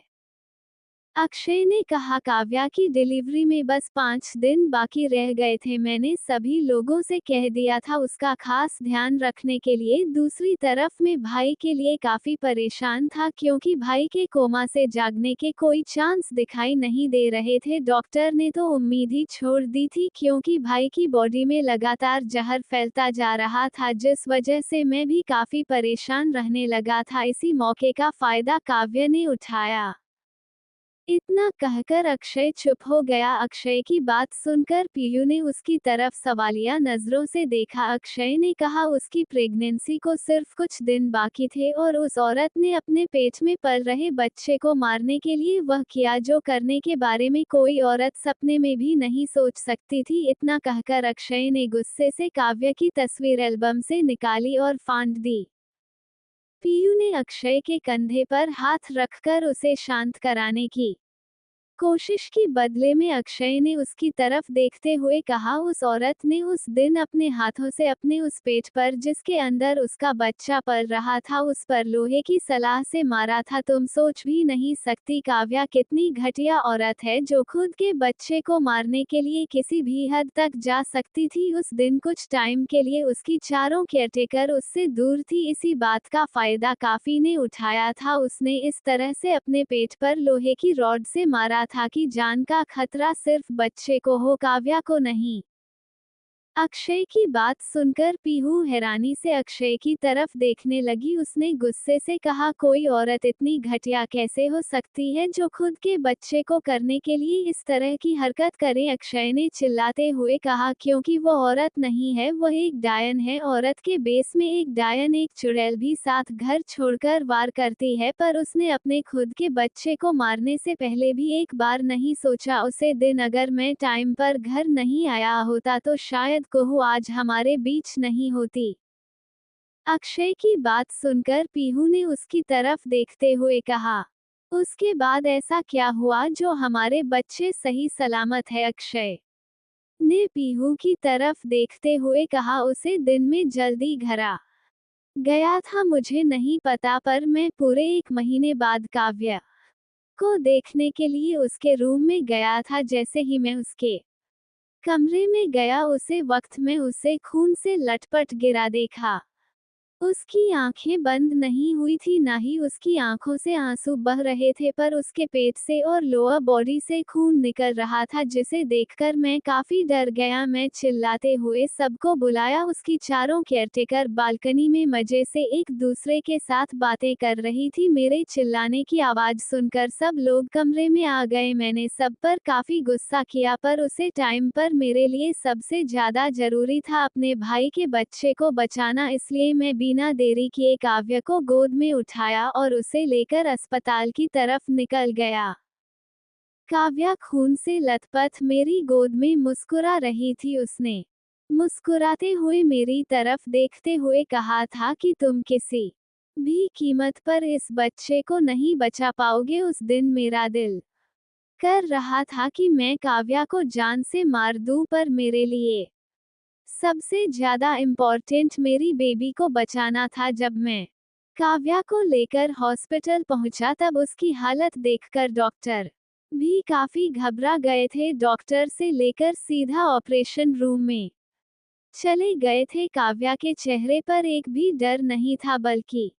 अक्षय ने कहा, काव्या की डिलीवरी में बस 5 दिन बाकी रह गए थे। मैंने सभी लोगों से कह दिया था उसका खास ध्यान रखने के लिए। दूसरी तरफ मैं भाई के लिए काफी परेशान था, क्योंकि भाई के कोमा से जागने के कोई चांस दिखाई नहीं दे रहे थे। डॉक्टर ने तो उम्मीद ही छोड़ दी थी, क्योंकि भाई की बॉडी में लगातार जहर फैलता जा रहा था, जिस वजह से मैं भी काफी परेशान रहने लगा था। इसी मौके का फायदा काव्य ने उठाया। इतना कहकर अक्षय चुप हो गया। अक्षय की बात सुनकर पीयू ने उसकी तरफ सवालिया नजरों से देखा। अक्षय ने कहा, उसकी प्रेगनेंसी को सिर्फ कुछ दिन बाकी थे और उस औरत ने अपने पेट में पल रहे बच्चे को मारने के लिए वह किया जो करने के बारे में कोई औरत सपने में भी नहीं सोच सकती थी। इतना कहकर अक्षय ने गुस्से से काव्य की तस्वीर एल्बम से निकाली और फांद दी। पीयू ने अक्षय के कंधे पर हाथ रखकर उसे शांत कराने की कोशिश की। बदले में अक्षय ने उसकी तरफ देखते हुए कहा, उस औरत ने उस दिन अपने हाथों से अपने उस पेट पर, जिसके अंदर उसका बच्चा पल रहा था, उस पर लोहे की सलाह से मारा था। तुम सोच भी नहीं सकती काव्या कितनी घटिया औरत है, जो खुद के बच्चे को मारने के लिए किसी भी हद तक जा सकती थी। उस दिन कुछ टाइम के लिए उसकी चारों केयरटेकर उससे दूर थी। इसी बात का फायदा काफी ने उठाया था। उसने इस तरह से अपने पेट पर लोहे की रॉड से मारा था कि जान का खतरा सिर्फ बच्चे को हो, काव्या को नहीं। अक्षय की बात सुनकर पीहू हैरानी से अक्षय की तरफ देखने लगी। उसने गुस्से से कहा, कोई औरत इतनी घटिया कैसे हो सकती है, जो खुद के बच्चे को करने के लिए इस तरह की हरकत करे। अक्षय ने चिल्लाते हुए कहा, क्योंकि वो औरत नहीं है, वह एक डायन है। औरत के बेस में एक डायन, एक चुड़ैल भी साथ घर छोड़कर वार करती है, पर उसने अपने खुद के बच्चे को मारने से पहले भी एक बार नहीं सोचा। उसे दिन अगर मैं टाइम पर घर नहीं आया होता तो शायद कुहू आज हमारे बीच नहीं होती। अक्षय की बात सुनकर पीहू ने उसकी तरफ देखते हुए कहा, उसके बाद ऐसा क्या हुआ जो हमारे बच्चे सही सलामत है। अक्षय ने पीहू की तरफ देखते हुए कहा, उसे दिन में जल्दी घर आ गया था। मुझे नहीं पता, पर मैं पूरे 1 महीने बाद काव्या को देखने के लिए उसके रूम में गया था। जैसे ही मैं उसके कमरे में गया, उसे वक्त में उसे खून से लटपट गिरा देखा। उसकी आंखें बंद नहीं हुई थी, ना ही उसकी आंखों से आंसू बह रहे थे, पर उसके पेट से और लोअर बॉडी से खून निकल रहा था, जिसे देखकर मैं काफी डर गया। मैं चिल्लाते हुए सबको बुलाया। उसकी चारों केयरटेकर बालकनी में मजे से एक दूसरे के साथ बातें कर रही थी। मेरे चिल्लाने की आवाज सुनकर सब लोग कमरे में आ गए। मैंने सब पर काफी गुस्सा किया, पर उसे टाइम पर मेरे लिए सबसे ज्यादा जरूरी था अपने भाई के बच्चे को बचाना, इसलिए मैं बिना देरी किए काव्य को गोद में उठाया और उसे लेकर अस्पताल की तरफ निकल गया। काव्या खून से लथपथ मेरी गोद में मुस्कुरा रही थी। उसने मुस्कुराते हुए मेरी तरफ देखते हुए कहा था कि तुम किसी भी कीमत पर इस बच्चे को नहीं बचा पाओगे। उस दिन मेरा दिल कर रहा था कि मैं काव्या को जान से मार दूं, पर मेरे लिए सबसे ज्यादा इम्पोर्टेंट मेरी बेबी को बचाना था। जब मैं काव्या को लेकर हॉस्पिटल पहुंचा तब उसकी हालत देखकर डॉक्टर भी काफी घबरा गए थे। डॉक्टर से लेकर सीधा ऑपरेशन रूम में चले गए थे। काव्या के चेहरे पर एक भी डर नहीं था, बल्कि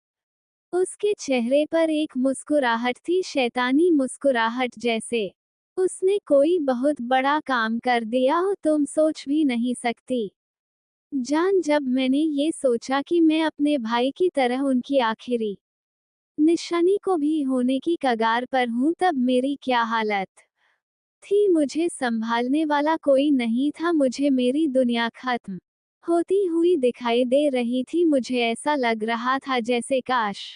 उसके चेहरे पर एक मुस्कुराहट थी, शैतानी मुस्कुराहट, जैसे उसने कोई बहुत बड़ा काम कर दिया हो। तुम सोच भी नहीं सकती जान, जब मैंने ये सोचा कि मैं अपने भाई की तरह उनकी आखिरी निशानी को भी होने की कगार पर हूँ, तब मेरी क्या हालत थी। मुझे संभालने वाला कोई नहीं था। मुझे मेरी दुनिया खत्म होती हुई दिखाई दे रही थी। मुझे ऐसा लग रहा था जैसे काश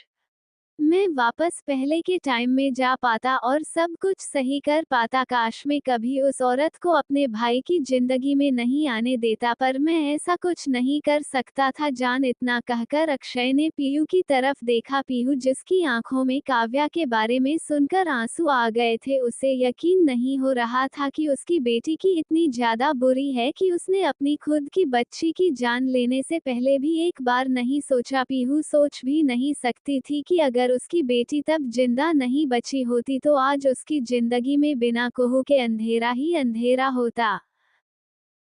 मैं वापस पहले के टाइम में जा पाता और सब कुछ सही कर पाता। काश मैं कभी उस औरत को अपने भाई की जिंदगी में नहीं आने देता, पर मैं ऐसा कुछ नहीं कर सकता था जान। इतना कहकर अक्षय ने पीयू की तरफ देखा। पीयू, जिसकी आंखों में काव्या के बारे में सुनकर आंसू आ गए थे। उसे यकीन नहीं हो रहा था कि उसकी बेटी की इतनी ज्यादा बुरी है कि उसने अपनी खुद की बच्ची की जान लेने से पहले भी एक बार नहीं सोचा। पीयू सोच भी नहीं सकती थी कि अगर उसकी बेटी तब जिंदा नहीं बची होती तो आज उसकी जिंदगी में बिना कुहू के अंधेरा ही अंधेरा होता।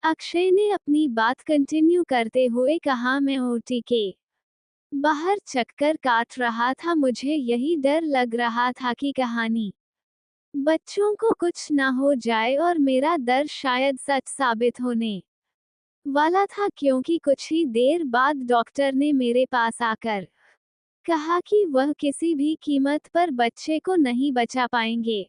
अक्षय ने अपनी बात कंटिन्यू करते हुए कहा, मैं ओटी के बाहर चक्कर काट रहा था। मुझे यही डर लग रहा था कि कहानी बच्चों को कुछ ना हो जाए और मेरा डर शायद सच साबित होने वाला था, क्योंकि कुछ ही देर बाद डॉक्टर ने मेरे पास आकर कहा कि वह किसी भी कीमत पर बच्चे को नहीं बचा पाएंगे,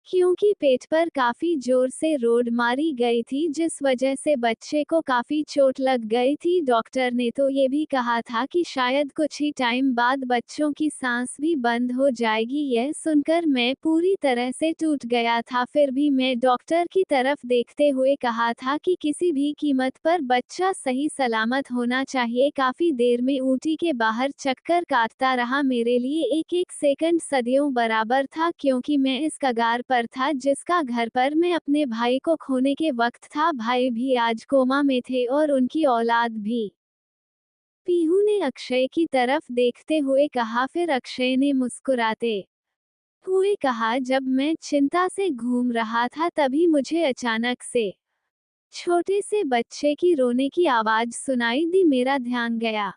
क्योंकि पेट पर काफी जोर से रोड मारी गई थी, जिस वजह से बच्चे को काफी चोट लग गई थी। डॉक्टर ने तो ये भी कहा था कि शायद कुछ ही टाइम बाद बच्चों की सांस भी बंद हो जाएगी। यह सुनकर मैं पूरी तरह से टूट गया था। फिर भी मैं डॉक्टर की तरफ देखते हुए कहा था कि किसी भी कीमत पर बच्चा सही सलामत होना चाहिए। काफी देर में ऊटी के बाहर चक्कर काटता रहा। मेरे लिए एक एक सेकंड सदियों बराबर था, क्योंकि मैं इस कगार पर था जिसका घर पर मैं अपने भाई को खोने के वक्त था। भाई भी आज कोमा में थे और उनकी औलाद भी। पीहू ने अक्षय की तरफ देखते हुए कहा। फिर अक्षय ने मुस्कुराते हुए कहा, जब मैं चिंता से घूम रहा था तभी मुझे अचानक से छोटे से बच्चे की रोने की आवाज सुनाई दी। मेरा ध्यान गया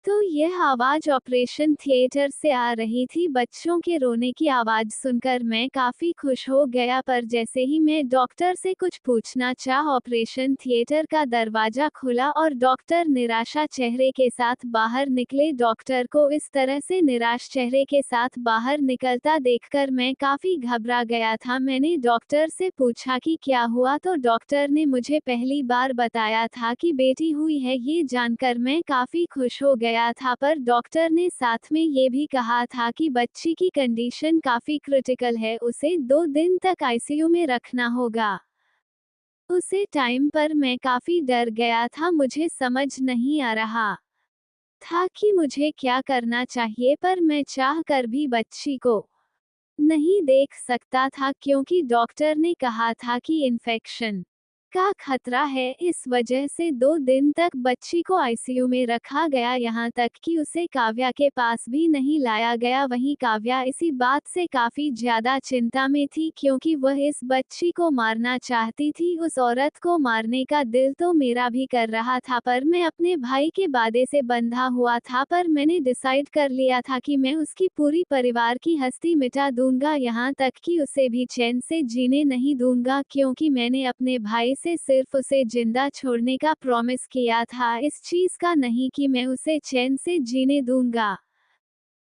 तो यह आवाज ऑपरेशन थिएटर से आ रही थी। बच्चों के रोने की आवाज सुनकर मैं काफी खुश हो गया, पर जैसे ही मैं डॉक्टर से कुछ पूछना चाह, ऑपरेशन थिएटर का दरवाजा खुला और डॉक्टर निराशा चेहरे के साथ बाहर निकले। डॉक्टर को इस तरह से निराश चेहरे के साथ बाहर निकलता देखकर मैं काफी घबरा गया था। मैंने डॉक्टर से पूछा कि क्या हुआ, तो डॉक्टर ने मुझे पहली बार बताया था कि बेटी हुई है। ये जानकर मैं काफी खुश हो गया था, पर डॉक्टर ने साथ में ये भी कहा था कि बच्ची की कंडीशन काफी क्रिटिकल है, उसे 2 दिन तक आईसीयू में रखना होगा। उसे टाइम पर मैं काफी डर गया था। मुझे समझ नहीं आ रहा था कि मुझे क्या करना चाहिए, पर मैं चाह कर भी बच्ची को नहीं देख सकता था, क्योंकि डॉक्टर ने कहा था कि इन्फेक्शन का खतरा है। इस वजह से 2 दिन तक बच्ची को आईसीयू में रखा गया, यहाँ तक कि उसे काव्या के पास भी नहीं लाया गया। वहीं काव्या इसी बात से काफी ज्यादा चिंता में थी, क्योंकि वह इस बच्ची को मारना चाहती थी। उस औरत को मारने का दिल तो मेरा भी कर रहा था, पर मैं अपने भाई के वादे से बंधा हुआ था। पर मैंने डिसाइड कर लिया था कि मैं उसकी पूरी परिवार की हस्ती मिटा दूंगा, यहाँ तक कि उसे भी चैन से जीने नहीं दूंगा, क्योंकि मैंने अपने भाई से सिर्फ उसे जिंदा छोड़ने का प्रॉमिस किया था, इस चीज का नहीं कि मैं उसे चैन से जीने दूंगा।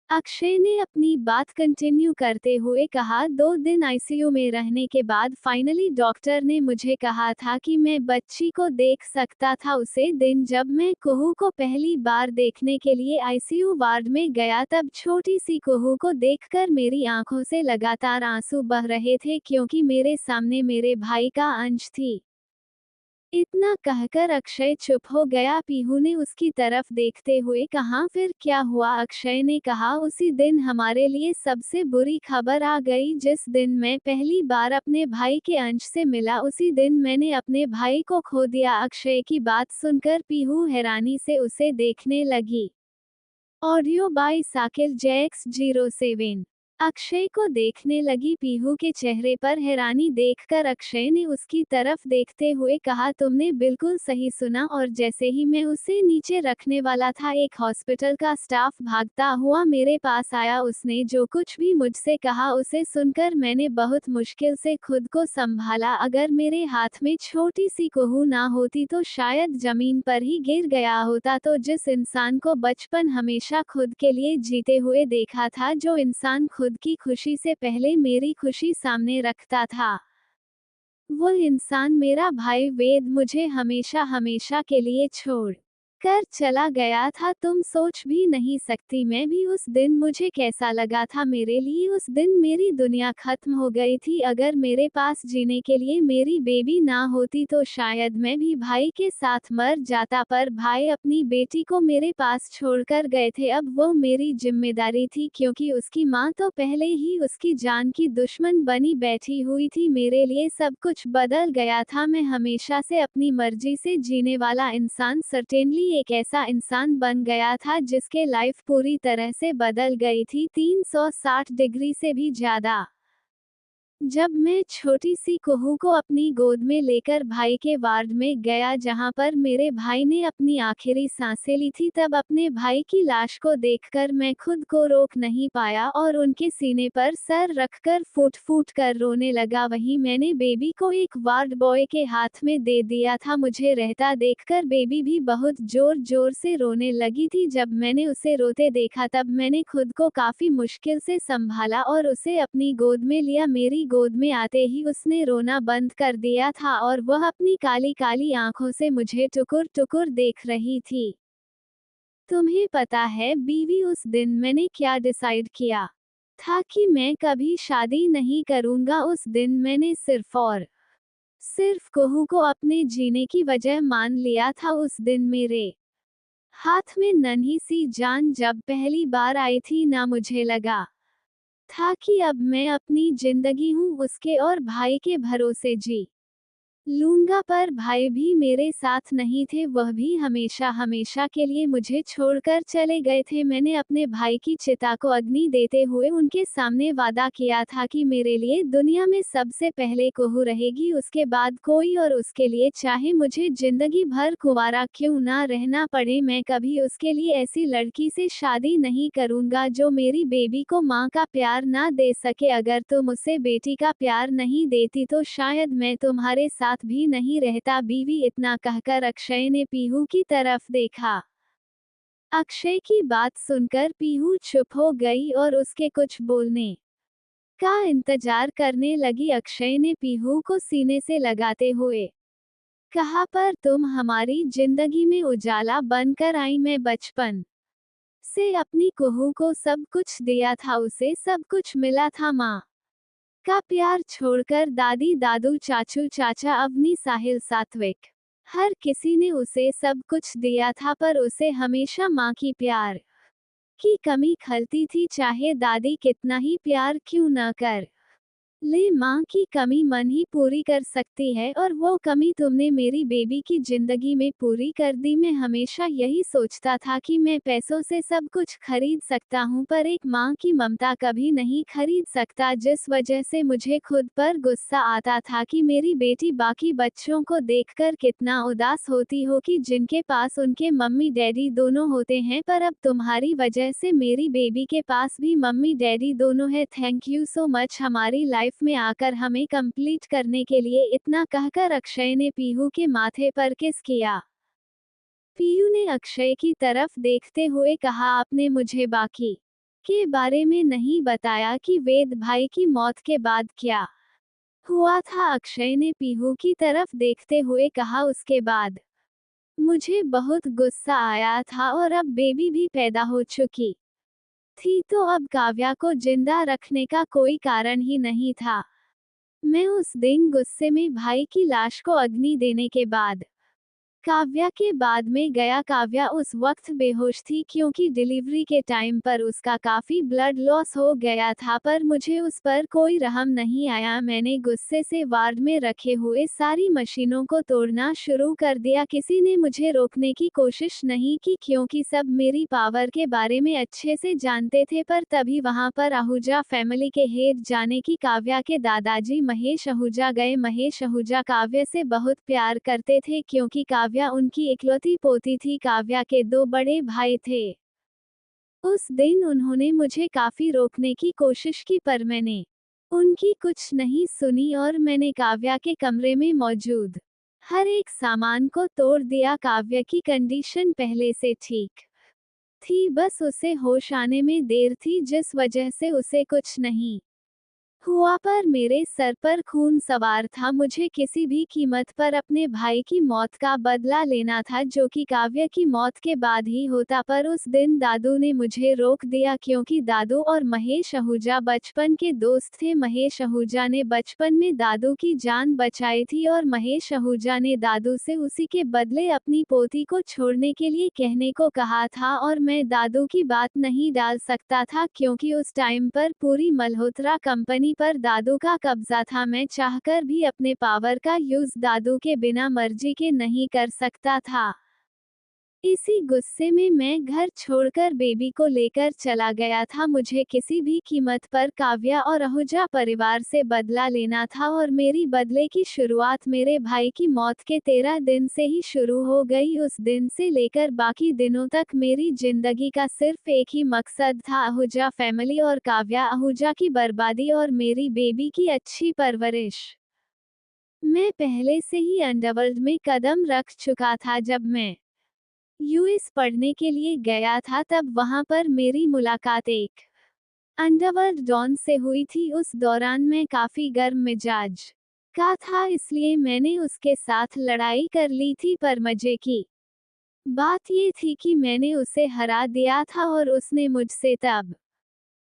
अक्षय ने अपनी बात कंटिन्यू करते हुए कहा, 2 दिन आईसीयू में रहने के बाद फाइनली डॉक्टर ने मुझे कहा था कि मैं बच्ची को देख सकता था। उसे दिन जब मैं कुहू को पहली बार देखने के लिए आईसीयू वार्ड में गया, तब छोटी सी कुहू को देखकर मेरी आंखों से लगातार आंसू बह रहे थे, क्योंकि मेरे सामने मेरे भाई का अंश थी। इतना कहकर अक्षय चुप हो गया। पीहू ने उसकी तरफ देखते हुए कहा, फिर क्या हुआ? अक्षय ने कहा, उसी दिन हमारे लिए सबसे बुरी खबर आ गई। जिस दिन मैं पहली बार अपने भाई के अंश से मिला, उसी दिन मैंने अपने भाई को खो दिया। अक्षय की बात सुनकर पीहू हैरानी से उसे देखने लगी। Audio by Sakir Jax 07। Akshay को देखने लगी पीहू के चेहरे पर हैरानी देखकर अक्षय ने उसकी तरफ देखते हुए कहा, तुमने बिल्कुल सही सुना। और जैसे ही मैं उसे नीचे रखने वाला था, एक हॉस्पिटल का स्टाफ भागता हुआ मेरे पास आया। उसने जो कुछ भी मुझसे कहा उसे सुनकर मैंने बहुत मुश्किल से खुद को संभाला। अगर मेरे हाथ में छोटी सी कुहू ना होती तो शायद जमीन पर ही गिर गया होता। तो जिस इंसान को बचपन हमेशा खुद के लिए जीते हुए देखा था, जो इंसान खुद की खुशी से पहले मेरी खुशी सामने रखता था, वो इंसान मेरा भाई वेद मुझे हमेशा हमेशा के लिए छोड़ कर चला गया था। तुम सोच भी नहीं सकती मैं भी उस दिन मुझे कैसा लगा था। मेरे लिए उस दिन मेरी दुनिया खत्म हो गई थी। अगर मेरे पास जीने के लिए मेरी बेबी ना होती तो शायद मैं भी भाई के साथ मर जाता। पर भाई अपनी बेटी को मेरे पास छोड़कर गए थे। अब वो मेरी जिम्मेदारी थी, क्योंकि उसकी माँ तो पहले ही उसकी जान की दुश्मन बनी बैठी हुई थी। मेरे लिए सब कुछ बदल गया था। मैं हमेशा से अपनी मर्जी से जीने वाला इंसान सर्टेनली एक ऐसा इंसान बन गया था जिसके लाइफ पूरी तरह से बदल गई थी, 360 डिग्री से भी ज्यादा। जब मैं छोटी सी कुहू को अपनी गोद में लेकर भाई के वार्ड में गया, जहां पर मेरे भाई ने अपनी आखिरी सांसें ली थी, तब अपने भाई की लाश को देखकर मैं खुद को रोक नहीं पाया और उनके सीने पर सर रखकर फूट फूट कर रोने लगा। वहीं मैंने बेबी को एक वार्ड बॉय के हाथ में दे दिया था। मुझे रहता देखकर बेबी भी बहुत जोर जोर से रोने लगी थी। जब मैंने उसे रोते देखा तब मैंने खुद को काफी मुश्किल से संभाला और उसे अपनी गोद में लिया। मेरी गोद में आते ही उसने रोना बंद कर दिया था और वह अपनी काली काली आंखों से मुझे टुकुर टुकुर देख रही थी। तुम्हें पता है बीवी, उस दिन मैंने क्या डिसाइड किया था कि मैं कभी शादी नहीं करूंगा। उस दिन मैंने सिर्फ और सिर्फ कुहू को अपने जीने की वजह मान लिया था। उस दिन मेरे हाथ में नन्ही सी जान जब पहली बार आई थी ना, मुझे लगा था कि अब मैं अपनी जिंदगी हूँ उसके और भाई के भरोसे जी लूंगा। पर भाई भी मेरे साथ नहीं थे, वह भी हमेशा हमेशा के लिए मुझे छोड़कर चले गए थे। मैंने अपने भाई की चिता को अग्नि देते हुए उनके सामने वादा किया था कि मेरे लिए दुनिया में सबसे पहले कुहू रहेगी, उसके बाद कोई और। उसके लिए चाहे मुझे जिंदगी भर कुंवारा क्यों ना रहना पड़े, मैं कभी उसके लिए ऐसी लड़की से शादी नहीं करूंगा जो मेरी बेबी को माँ का प्यार ना दे सके। अगर तुम उसे बेटी का प्यार नहीं देती तो शायद मैं तुम्हारे साथ भी नहीं रहता बीवी। इतना कहकर अक्षय ने पीहू की तरफ देखा। अक्षय की बात सुनकर पीहू चुप हो गई और उसके कुछ बोलने का इंतजार करने लगी। अक्षय ने पीहू को सीने से लगाते हुए कहा, पर तुम हमारी जिंदगी में उजाला बनकर आई। मैं बचपन से अपनी कुहू को सब कुछ दिया था, उसे सब कुछ मिला था। माँ का प्यार छोड़कर दादी दादू चाचू चाचा अवनी साहिल सात्विक, हर किसी ने उसे सब कुछ दिया था, पर उसे हमेशा माँ की प्यार की कमी खलती थी। चाहे दादी कितना ही प्यार क्यों न कर ले, माँ की कमी मन ही पूरी कर सकती है, और वो कमी तुमने मेरी बेबी की जिंदगी में पूरी कर दी। मैं हमेशा यही सोचता था कि मैं पैसों से सब कुछ खरीद सकता हूँ, पर एक माँ की ममता कभी नहीं खरीद सकता, जिस वजह से मुझे खुद पर गुस्सा आता था कि मेरी बेटी बाकी बच्चों को देखकर कितना उदास होती हो कि जिनके पास उनके मम्मी डैडी दोनों होते हैं, पर अब तुम्हारी वजह से मेरी बेबी के पास भी मम्मी डैडी दोनों है। थैंक यू सो मच हमारी लाइफ में आकर हमें कंप्लीट करने के लिए। इतना कहकर अक्षय ने पीहू के माथे पर किस किया। पीहू ने अक्षय की तरफ देखते हुए कहा, आपने मुझे बाकी के बारे में नहीं बताया कि वेद भाई की मौत के बाद क्या हुआ था। अक्षय ने पीहू की तरफ देखते हुए कहा, उसके बाद मुझे बहुत गुस्सा आया था और अब बेबी भी पैदा हो चुकी थी, तो अब काव्या को जिंदा रखने का कोई कारण ही नहीं था। मैं उस दिन गुस्से में भाई की लाश को अग्नि देने के बाद काव्या के बाद में गया। काव्या उस वक्त बेहोश थी क्योंकि डिलीवरी के टाइम पर उसका काफी ब्लड लॉस हो गया था, पर मुझे उस पर कोई रहम नहीं आया। मैंने गुस्से से वार्ड में रखे हुए सारी मशीनों को तोड़ना शुरू कर दिया। किसी ने मुझे रोकने की कोशिश नहीं की क्योंकि सब मेरी पावर के बारे में अच्छे से जानते थे, पर तभी वहां पर आहूजा फैमिली के हेड जाने की काव्या के दादाजी महेश आहूजा गए। महेश आहूजा काव्या से बहुत प्यार करते थे क्योंकि काव्या उनकी इकलौती पोती थी। काव्या के दो बड़े भाई थे। उस दिन उन्होंने मुझे काफी रोकने की कोशिश की पर मैंने उनकी कुछ नहीं सुनी और मैंने काव्या के कमरे में मौजूद हर एक सामान को तोड़ दिया। काव्या की कंडीशन पहले से ठीक थी, बस उसे होश आने में देर थी जिस वजह से उसे कुछ नहीं हुआ, पर मेरे सर पर खून सवार था। मुझे किसी भी कीमत पर अपने भाई की मौत का बदला लेना था, जो कि काव्या की मौत के बाद ही होता, पर उस दिन दादू ने मुझे रोक दिया क्योंकि दादू और महेश आहूजा बचपन के दोस्त थे। महेश आहूजा ने बचपन में दादू की जान बचाई थी और महेश आहूजा ने दादू से उसी के बदले अपनी पोती को छोड़ने के लिए कहने को कहा था, और मैं दादू की बात नहीं डाल सकता था क्योंकि उस टाइम पर पूरी मल्होत्रा कंपनी पर दादू का कब्जा था। मैं चाहकर भी अपने पावर का यूज दादू के बिना मर्जी के नहीं कर सकता था। इसी गुस्से में मैं घर छोड़कर बेबी को लेकर चला गया था। मुझे किसी भी कीमत पर काव्या और आहूजा परिवार से बदला लेना था और मेरी बदले की शुरुआत मेरे भाई की मौत के 13 दिन से ही शुरू हो गई। उस दिन से लेकर बाकी दिनों तक मेरी जिंदगी का सिर्फ एक ही मकसद था, आहूजा फैमिली और काव्या आहूजा की बर्बादी और मेरी बेबी की अच्छी परवरिश। मैं पहले से ही अंडरवर्ल्ड में कदम रख चुका था। जब मैं यूएस पढ़ने के लिए गया था तब वहां पर मेरी मुलाकात एक अंडरवर्ल्ड डॉन से हुई थी। उस दौरान मैं काफी गर्म मिजाज का था, इसलिए मैंने उसके साथ लड़ाई कर ली थी, पर मजे की बात ये थी कि मैंने उसे हरा दिया था और उसने मुझसे तब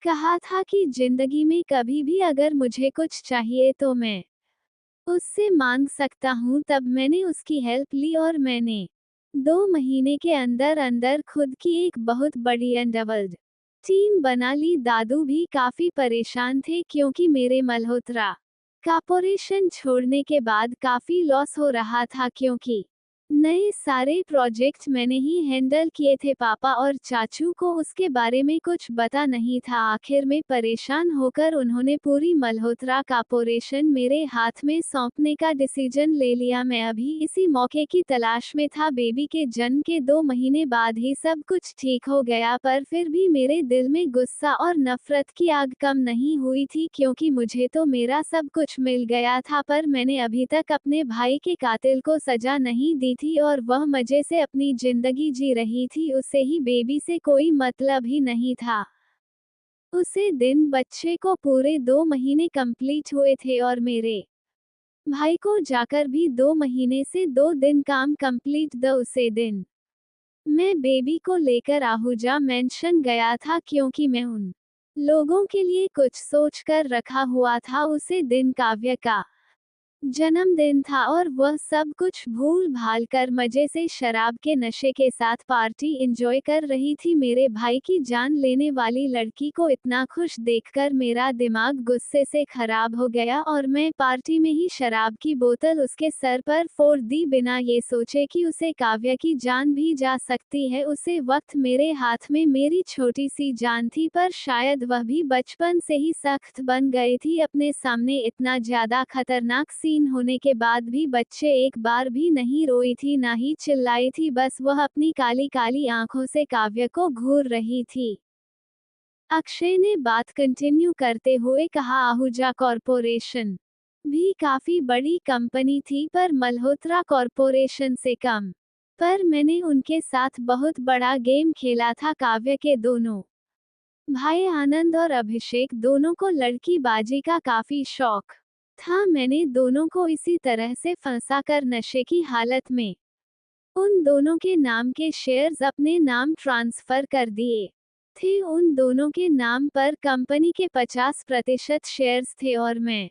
कहा था कि जिंदगी में कभी भी अगर मुझे कुछ चाहिए तो मैं उससे मांग सकता हूँ। तब मैंने उसकी हेल्प ली और मैंने 2 महीने के अंदर अंदर खुद की एक बहुत बड़ी अंडरवर्ल्ड टीम बना ली। दादू भी काफी परेशान थे क्योंकि मेरे मल्होत्रा कॉर्पोरेशन छोड़ने के बाद काफी लॉस हो रहा था क्योंकि नए सारे प्रोजेक्ट मैंने ही हैंडल किए थे। पापा और चाचू को उसके बारे में कुछ पता नहीं था। आखिर में परेशान होकर उन्होंने पूरी मल्होत्रा कॉर्पोरेशन मेरे हाथ में सौंपने का डिसीजन ले लिया। मैं अभी इसी मौके की तलाश में था। बेबी के जन्म के 2 महीने बाद ही सब कुछ ठीक हो गया, पर फिर भी मेरे दिल में गुस्सा और नफरत की आग कम नहीं हुई थी क्योंकि मुझे तो मेरा सब कुछ मिल गया था, पर मैंने अभी तक अपने भाई के कातिल को सजा नहीं दी थी और वह मजे से अपनी जिंदगी जी रही थी। उसे ही बेबी से कोई मतलब ही नहीं था। उसे दिन बच्चे को पूरे 2 महीने कंप्लीट हुए थे और मेरे भाई को जाकर भी 2 महीने से 2 दिन काम कंप्लीट द उसे दिन मैं बेबी को लेकर आहूजा मेंशन गया था क्योंकि मैं उन लोगों के लिए कुछ सोच कर रखा हुआ था। उसे दिन काव्य का जन्मदिन था और वह सब कुछ भूल भाल कर मजे से शराब के नशे के साथ पार्टी एंजॉय कर रही थी। मेरे भाई की जान लेने वाली लड़की को इतना खुश देखकर मेरा दिमाग गुस्से से खराब हो गया और मैं पार्टी में ही शराब की बोतल उसके सर पर फोड़ दी, बिना ये सोचे कि उसे काव्या की जान भी जा सकती है। उसे वक्त मेरे हाथ में मेरी छोटी सी जान थी, पर शायद वह भी बचपन से ही सख्त बन गई थी। अपने सामने इतना ज्यादा खतरनाक सीन होने के बाद भी बच्चे एक बार भी नहीं रोई थी, ना ही चिल्लाई थी, बस वह अपनी काली काली आंखों से काव्य को घूर रही थी। अक्षय ने बात कंटिन्यू करते हुए कहा, आहूजा कॉर्पोरेशन भी काफी बड़ी कंपनी थी पर मल्होत्रा कॉर्पोरेशन से कम, पर मैंने उनके साथ बहुत बड़ा गेम खेला था। काव्य के दोनों भाई आनंद और अभिषेक दोनों को लड़की बाजी का काफी शौक था। मैंने दोनों को इसी तरह से फंसा कर नशे की हालत में उन दोनों के नाम के शेयर्स अपने नाम ट्रांसफर कर दिए थे। उन दोनों के नाम पर कंपनी के 50% शेयर्स थे और मैं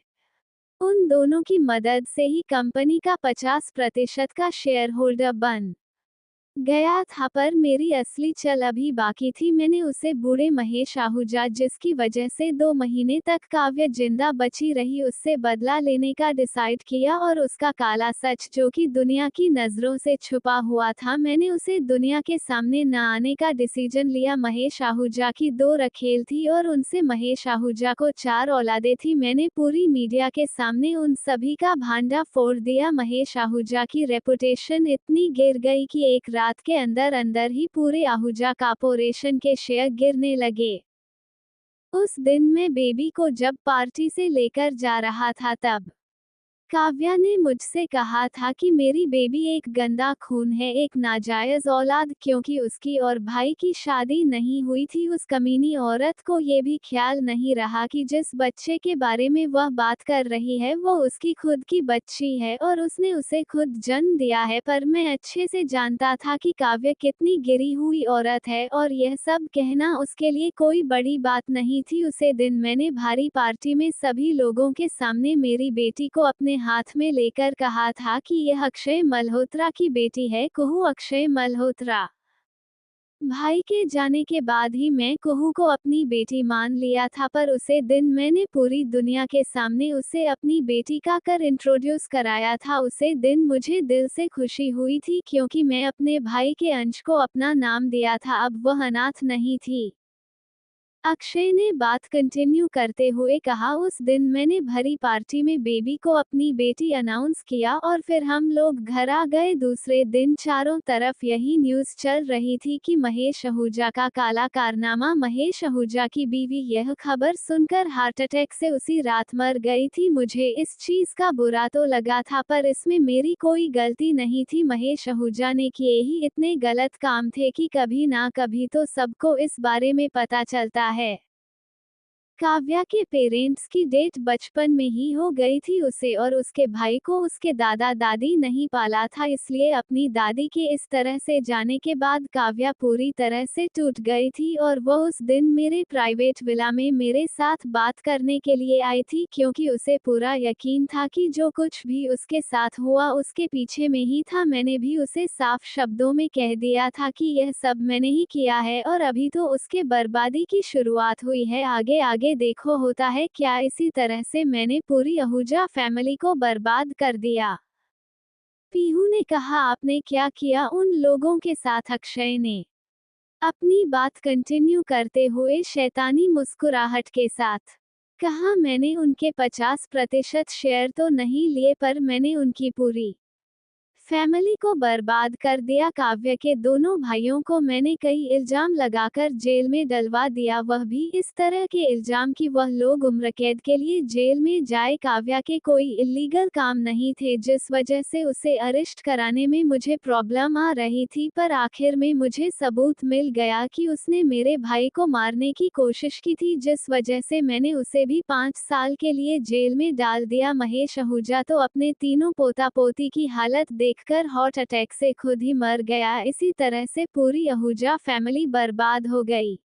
उन दोनों की मदद से ही कंपनी का 50% का शेयर होल्डर बन गया था, पर मेरी असली चल अभी बाकी थी। मैंने उसे बूढ़े महेश आहूजा, जिसकी वजह से 2 महीने तक काव्य जिंदा बची रही, उससे बदला लेने का डिसाइड किया और उसका काला सच, जो कि दुनिया की नजरों से छुपा हुआ था, मैंने उसे दुनिया के सामने न आने का डिसीजन लिया। महेश आहूजा की 2 रखेल थी और उनसे महेश आहूजा को 4 औलादें थी। मैंने पूरी मीडिया के सामने उन सभी का भांडा फोड़ दिया। महेश आहूजा की रेपुटेशन इतनी गिर गई कि एक रात के अंदर अंदर ही पूरे आहूजा कॉर्पोरेशन के शेयर गिरने लगे। उस दिन मैं बेबी को जब पार्टी से लेकर जा रहा था, तब काव्या ने मुझसे कहा था कि मेरी बेबी एक गंदा खून है, एक नाजायज औलाद, क्योंकि उसकी और भाई की शादी नहीं हुई थी। उस कमीनी औरत को ये भी ख्याल नहीं रहा कि जिस बच्चे के बारे में वह बात कर रही है वो उसकी खुद की बच्ची है और उसने उसे खुद जन्म दिया है। पर मैं अच्छे से जानता था कि काव्य कितनी गिरी हुई औरत है और यह सब कहना उसके लिए कोई बड़ी बात नहीं थी। उसे दिन मैंने भारी पार्टी में सभी लोगों के सामने मेरी बेटी को अपने हाथ में लेकर कहा था कि यह अक्षय मल्होत्रा की बेटी है, कुहू अक्षय मल्होत्रा। भाई के जाने के बाद ही मैं कुहू को अपनी बेटी मान लिया था, पर उसे दिन मैंने पूरी दुनिया के सामने उसे अपनी बेटी का कर इंट्रोड्यूस कराया था। उसे दिन मुझे दिल से खुशी हुई थी, क्योंकि मैं अपने भाई के अंश को अपना नाम दिया था, अब वह अनाथ नहीं थी। अक्षय ने बात कंटिन्यू करते हुए कहा, उस दिन मैंने भरी पार्टी में बेबी को अपनी बेटी अनाउंस किया और फिर हम लोग घर आ गए। दूसरे दिन चारों तरफ यही न्यूज़ चल रही थी कि महेश आहूजा का काला कारनामा। महेश आहूजा की बीवी यह खबर सुनकर हार्ट अटैक से उसी रात मर गई थी। मुझे इस चीज़ का बुरा तो लगा था, पर इसमें मेरी कोई गलती नहीं थी। महेश आहूजा ने किए ही इतने गलत काम थे कि कभी ना कभी तो सबको इस बारे में पता चलता है। काव्या के पेरेंट्स की डेथ बचपन में ही हो गई थी। उसे और उसके भाई को उसके दादा दादी नहीं पाला था, इसलिए अपनी दादी के इस तरह से जाने के बाद काव्या पूरी तरह से टूट गई थी और वह उस दिन मेरे प्राइवेट विला में मेरे साथ बात करने के लिए आई थी, क्योंकि उसे पूरा यकीन था कि जो कुछ भी उसके साथ हुआ उसके पीछे में ही था। मैंने भी उसे साफ शब्दों में कह दिया था कि यह सब मैंने ही किया है और अभी तो उसके बर्बादी की शुरुआत हुई है, आगे आगे देखो होता है क्या। इसी तरह से मैंने पूरी आहूजा फैमिली को बर्बाद कर दिया। पीहू ने कहा, आपने क्या किया उन लोगों के साथ? अक्षय ने अपनी बात कंटिन्यू करते हुए शैतानी मुस्कुराहट के साथ कहा, मैंने उनके 50% शेयर तो नहीं लिए, पर मैंने उनकी पूरी फैमिली को बर्बाद कर दिया। काव्य के दोनों भाइयों को मैंने कई इल्जाम लगाकर जेल में डलवा दिया, वह भी इस तरह के इल्जाम कि वह लोग उम्रकैद के लिए जेल में जाए। काव्या के कोई इल्लीगल काम नहीं थे, जिस वजह से उसे अरेस्ट कराने में मुझे प्रॉब्लम आ रही थी, पर आखिर में मुझे सबूत मिल गया कि उसने मेरे भाई को मारने की कोशिश की थी, जिस वजह से मैंने उसे भी 5 साल के लिए जेल में डाल दिया। महेश आहूजा तो अपने तीनों पोता पोती की हालत देखकर हार्ट अटैक से खुद ही मर गया। इसी तरह से पूरी आहूजा फैमिली बर्बाद हो गई।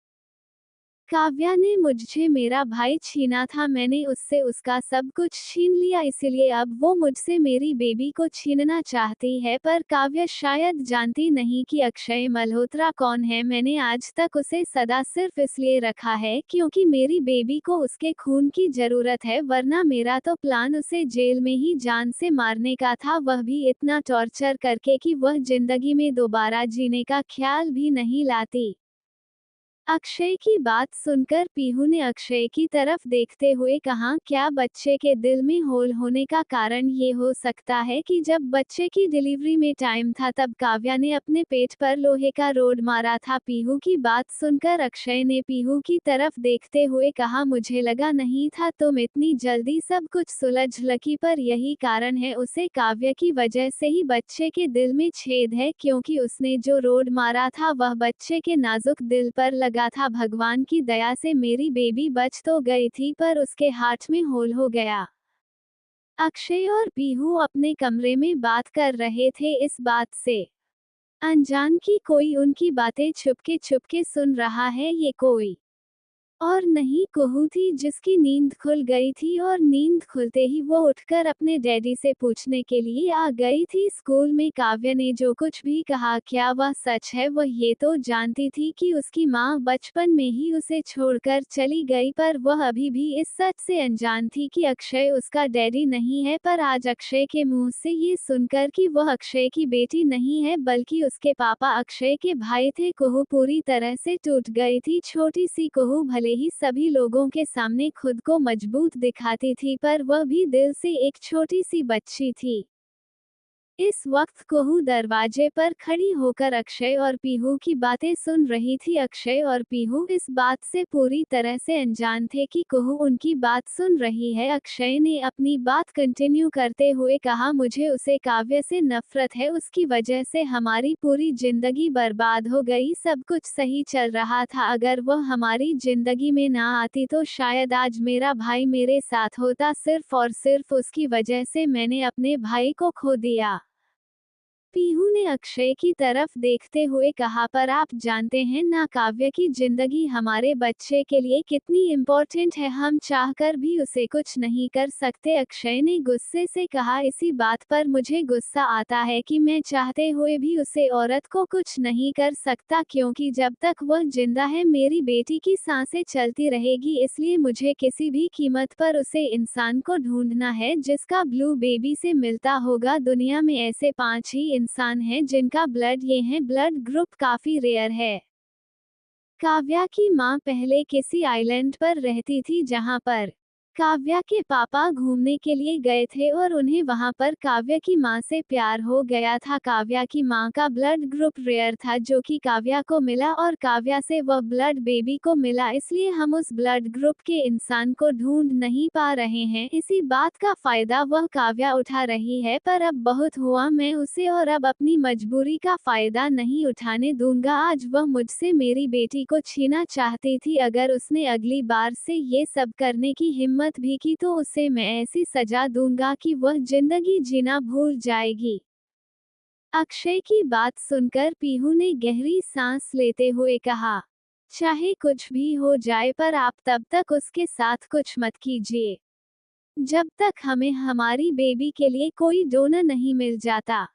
काव्या ने मुझसे मेरा भाई छीना था, मैंने उससे उसका सब कुछ छीन लिया, इसलिए अब वो मुझसे मेरी बेबी को छीनना चाहती है। पर काव्या शायद जानती नहीं कि अक्षय मल्होत्रा कौन है। मैंने आज तक उसे सदा सिर्फ इसलिए रखा है क्योंकि मेरी बेबी को उसके खून की जरूरत है, वरना मेरा तो प्लान उसे जेल में ही जान से मारने का था, वह भी इतना टॉर्चर करके कि वह जिंदगी में दोबारा जीने का ख्याल भी नहीं लाती। अक्षय की बात सुनकर पीहू ने अक्षय की तरफ देखते हुए कहा, क्या बच्चे के दिल में होल होने का कारण ये हो सकता है कि जब बच्चे की डिलीवरी में टाइम था तब काव्या ने अपने पेट पर लोहे का रोड मारा था? पीहू की बात सुनकर अक्षय ने पीहू की तरफ देखते हुए कहा, मुझे लगा नहीं था तुम इतनी जल्दी सब कुछ सुलझ लगी, पर यही कारण है, उसे काव्या की वजह से ही बच्चे के दिल में छेद है, क्योंकि उसने जो रोड मारा था वह बच्चे के नाजुक दिल पर लगा था। भगवान की दया से मेरी बेबी बच तो गई थी, पर उसके हार्ट में होल हो गया। अक्षय और पीहू अपने कमरे में बात कर रहे थे, इस बात से अनजान कि कोई उनकी बातें छुपके छुपके सुन रहा है। ये कोई और नहीं कुहू थी जिसकी नींद खुल गई थी और नींद खुलते ही वो उठकर अपने डैडी से पूछने के लिए आ गई थी स्कूल में काव्य ने जो कुछ भी कहा क्या वह सच है। वह ये तो जानती थी कि उसकी माँ बचपन में ही उसे छोड़कर चली गई, पर वह अभी भी इस सच से अनजान थी कि अक्षय उसका डैडी नहीं है। पर आज अक्षय के मुंह से ये सुनकर कि वह अक्षय की बेटी नहीं है बल्कि उसके पापा अक्षय के भाई थे, कुहू पूरी तरह से टूट गई थी। छोटी सी कुहू भले ही सभी लोगों के सामने खुद को मजबूत दिखाती थी, पर वह भी दिल से एक छोटी सी बच्ची थी। इस वक्त कुहू दरवाजे पर खड़ी होकर अक्षय और पीहू की बातें सुन रही थी। अक्षय और पीहू इस बात से पूरी तरह से अनजान थे कि कुहू उनकी बात सुन रही है। अक्षय ने अपनी बात कंटिन्यू करते हुए कहा, मुझे उसे काव्य से नफरत है, उसकी वजह से हमारी पूरी जिंदगी बर्बाद हो गई। सब कुछ सही चल रहा था, अगर वह हमारी जिंदगी में ना आती तो शायद आज मेरा भाई मेरे साथ होता। सिर्फ और सिर्फ उसकी वजह से मैंने अपने भाई को खो दिया। पीहू ने अक्षय की तरफ देखते हुए कहा, पर आप जानते हैं ना काव्य की जिंदगी हमारे बच्चे के लिए कितनी इम्पोर्टेंट है, हम चाहकर भी उसे कुछ नहीं कर सकते। अक्षय ने गुस्से से कहा, इसी बात पर मुझे गुस्सा आता है कि मैं चाहते हुए भी उसे औरत को कुछ नहीं कर सकता, क्योंकि जब तक वह जिंदा है मेरी बेटी की सांसें चलती रहेगी। इसलिए मुझे किसी भी कीमत पर उसे इंसान को ढूंढना है जिसका ब्लू बेबी से मिलता होगा। दुनिया में ऐसे 5 ही इंसान हैं जिनका ब्लड ये है, ब्लड ग्रुप काफी रेयर है। काव्या की माँ पहले किसी आइलैंड पर रहती थी जहाँ पर काव्या के पापा घूमने के लिए गए थे और उन्हें वहां पर काव्या की माँ से प्यार हो गया था। काव्या की माँ का ब्लड ग्रुप रेयर था जो कि काव्या को मिला और काव्या से वह ब्लड बेबी को मिला, इसलिए हम उस ब्लड ग्रुप के इंसान को ढूंढ नहीं पा रहे हैं। इसी बात का फायदा वह काव्या उठा रही है, पर अब बहुत हुआ, मैं उसे और अब अपनी मजबूरी का फायदा नहीं उठाने दूंगा। आज वह मुझसे मेरी बेटी को छीना चाहती थी, अगर उसने अगली बार से ये सब करने की हिम्मत भी की तो उसे मैं ऐसी सजा दूंगा कि वह जिंदगी जीना भूल जाएगी। अक्षय की बात सुनकर पीहू ने गहरी सांस लेते हुए कहा, चाहे कुछ भी हो जाए पर आप तब तक उसके साथ कुछ मत कीजिए जब तक हमें हमारी बेबी के लिए कोई डोनर नहीं मिल जाता।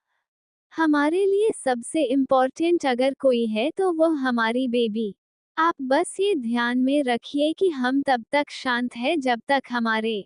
हमारे लिए सबसे इम्पोर्टेंट अगर कोई है तो वह हमारी बेबी। आप बस ये ध्यान में रखिए कि हम तब तक शांत हैं जब तक हमारे